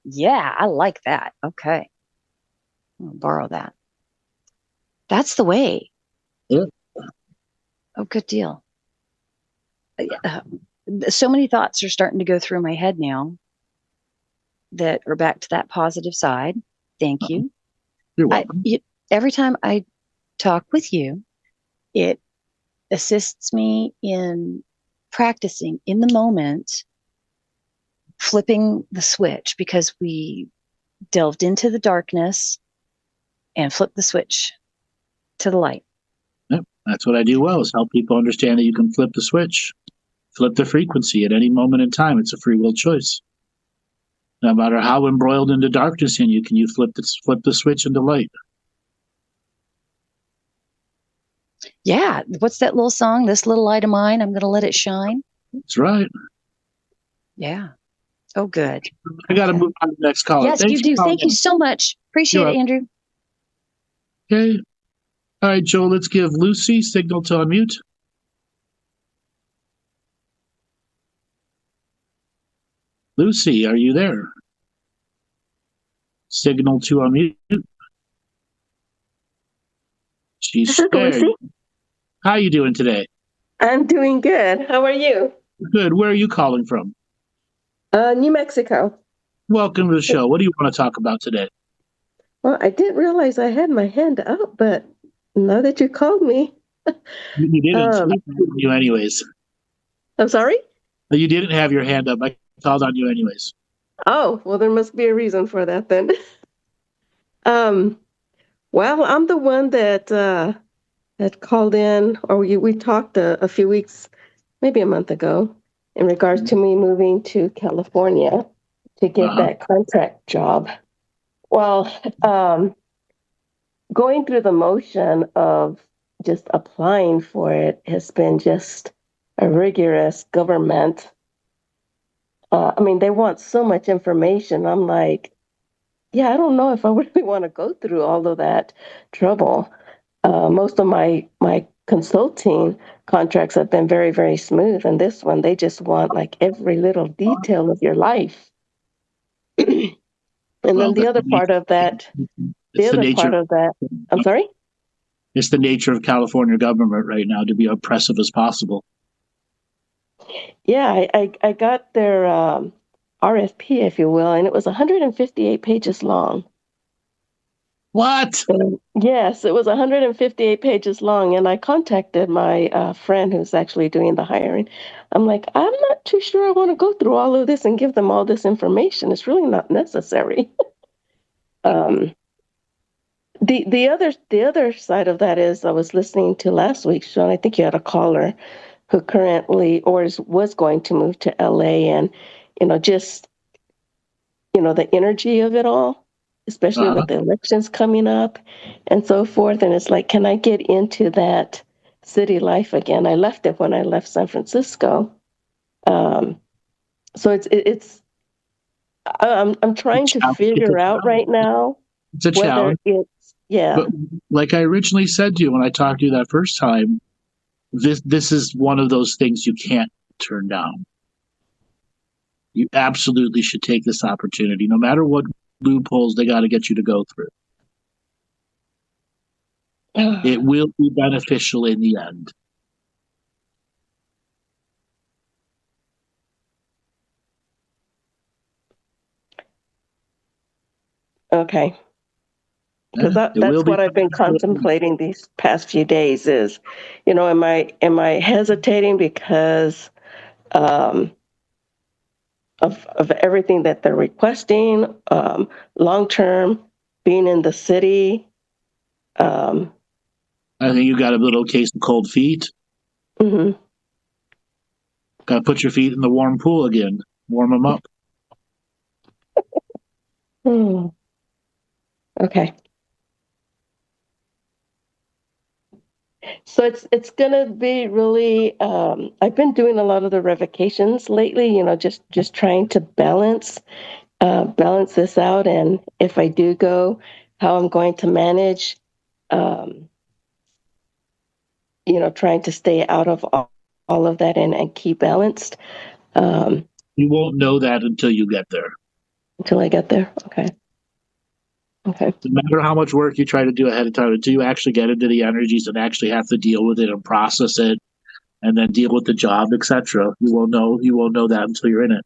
Yeah, I like that. Okay. I'll borrow that. That's the way. Yeah. Oh, good deal. So many thoughts are starting to go through my head now that are back to that positive side. Thank you. You're welcome. Every time I talk with you, it assists me in practicing in the moment, flipping the switch, because we delved into the darkness and flipped the switch to the light. Yep, that's what I do well, is help people understand that you can flip the switch, flip the frequency at any moment in time. It's a free will choice. No matter how embroiled into darkness in you, can you flip the switch into light? Yeah. What's that little song? This little light of mine, I'm going to let it shine. That's right. Yeah. Oh, good. I got to move on to the next caller. Yes, you do. Thank you so much. Appreciate it, Andrew. Okay. All right, Joel, let's give Lucy signal to unmute. Lucy, are you there? Signal to unmute. She's there. How are you doing today? I'm doing good. How are you? Good. Where are you calling from? New Mexico. Welcome to the show. What do you want to talk about today? Well, I didn't realize I had my hand up, but now that you called me. You didn't. I called on you anyways. I'm sorry? You didn't have your hand up. I called on you anyways. Oh, well, there must be a reason for that then. Well, I'm the one that called in, or we talked a few weeks, maybe a month ago, in regards to me moving to California to get that contract job. Well, going through the motion of just applying for it has been just a rigorous government. I mean, they want so much information. I'm like, yeah, I don't know if I really want to go through all of that trouble. Most of my consulting contracts have been very, very smooth. And this one, they just want like every little detail of your life. And then the other part of that, I'm sorry? It's the nature of California government right now to be oppressive as possible. Yeah, I got their RFP, if you will, and it was 158 pages long. What? Yes, it was 158 pages long, and I contacted my friend who's actually doing the hiring. I'm like, I'm not too sure I want to go through all of this and give them all this information. It's really not necessary. The other side of that is I was listening to last week's show, and I think you had a caller who currently was going to move to LA, and just the energy of it all, especially with the elections coming up and so forth. And it's like, can I get into that city life again? I left it when I left San Francisco. So it's I'm trying to figure out right now. It's a challenge. But like I originally said to you when I talked to you that first time, this is one of those things you can't turn down. You absolutely should take this opportunity, no matter what loopholes they got to get you to go through. It will be beneficial in the end. Okay. Because that's what I've been contemplating these past few days is, am I hesitating because of everything that they're requesting, long-term, being in the city? I think you got a little case of cold feet. Mm-hmm. Got to put your feet in the warm pool again. Warm them up. Okay. So it's gonna be really. I've been doing a lot of the revocations lately. Just trying to balance this out, and if I do go, how I'm going to manage. Trying to stay out of all of that and keep balanced. You won't know that until you get there. Until I get there, okay. Okay. No matter how much work you try to do ahead of time, until you actually get into the energies and actually have to deal with it and process it, and then deal with the job, etc. You won't know that until you're in it.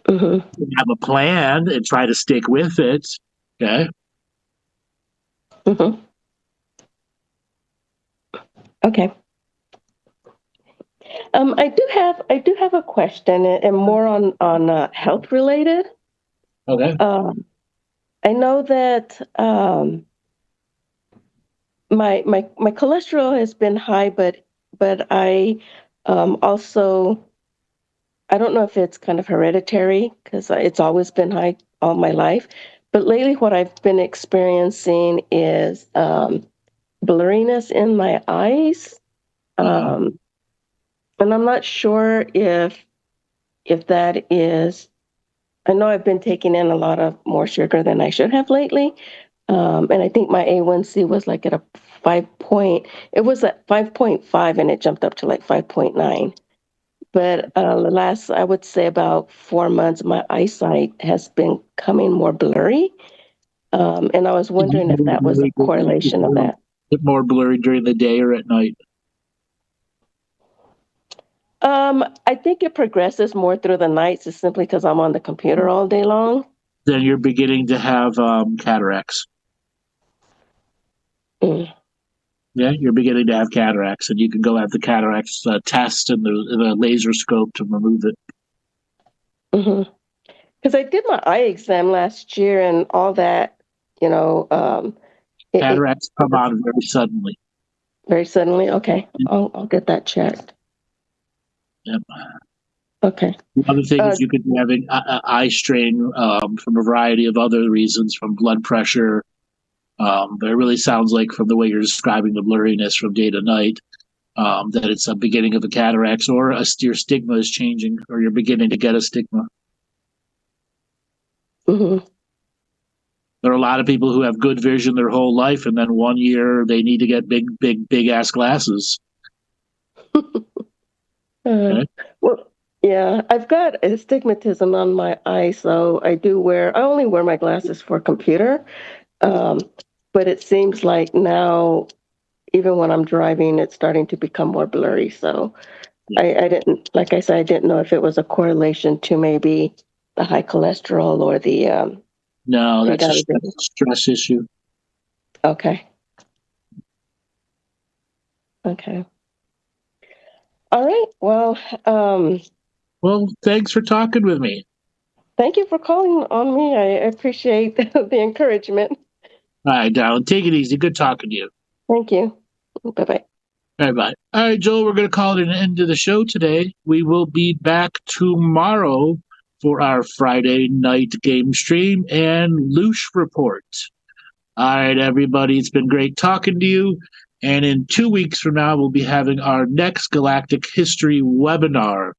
Mm-hmm. You have a plan and try to stick with it. Okay. Mm-hmm. Okay. I do have a question, and more on health related. Okay. I know that my cholesterol has been high, but I also, I don't know if it's kind of hereditary because it's always been high all my life. But lately, what I've been experiencing is blurriness in my eyes, and I'm not sure if that is. I know I've been taking in a lot of more sugar than I should have lately. And I think my A1C was like at a 5 point. It was at 5.5 and it jumped up to like 5.9. But the last, I would say about 4 months, my eyesight has been coming more blurry. And I was wondering if that was a correlation of that. More blurry during the day or at night? I think it progresses more through the nights, is simply because I'm on the computer all day long. Then you're beginning to have cataracts. Mm. Yeah, you're beginning to have cataracts, and you can go have the cataracts test and the laser scope to remove it. Mm-hmm. Because I did my eye exam last year, and all that, cataracts come on very suddenly. Very suddenly? Okay. I'll get that checked. Yep. Okay. The other thing is you could be having eye strain from a variety of other reasons, from blood pressure. But it really sounds like, from the way you're describing the blurriness from day to night, that it's a beginning of a cataracts, or your stigma is changing, or you're beginning to get a stigma. Mm-hmm. There are a lot of people who have good vision their whole life, and then 1 year they need to get big ass glasses. Okay. Well, yeah, I've got astigmatism on my eye, so I only wear my glasses for computer. But it seems like now, even when I'm driving, it's starting to become more blurry. So I didn't, like I said, I didn't know if it was a correlation to maybe the high cholesterol or the. No, that's a stress issue. Okay. Okay. All right. Well. Well, thanks for talking with me. Thank you for calling on me. I appreciate the encouragement. All right, darling. Take it easy. Good talking to you. Thank you. Bye-bye. Bye-bye. All right, Joel, we're going to call it an end to the show today. We will be back tomorrow for our Friday night game stream and Loosh Report. All right, everybody. It's been great talking to you. And in 2 weeks from now, we'll be having our next Galactic History webinar.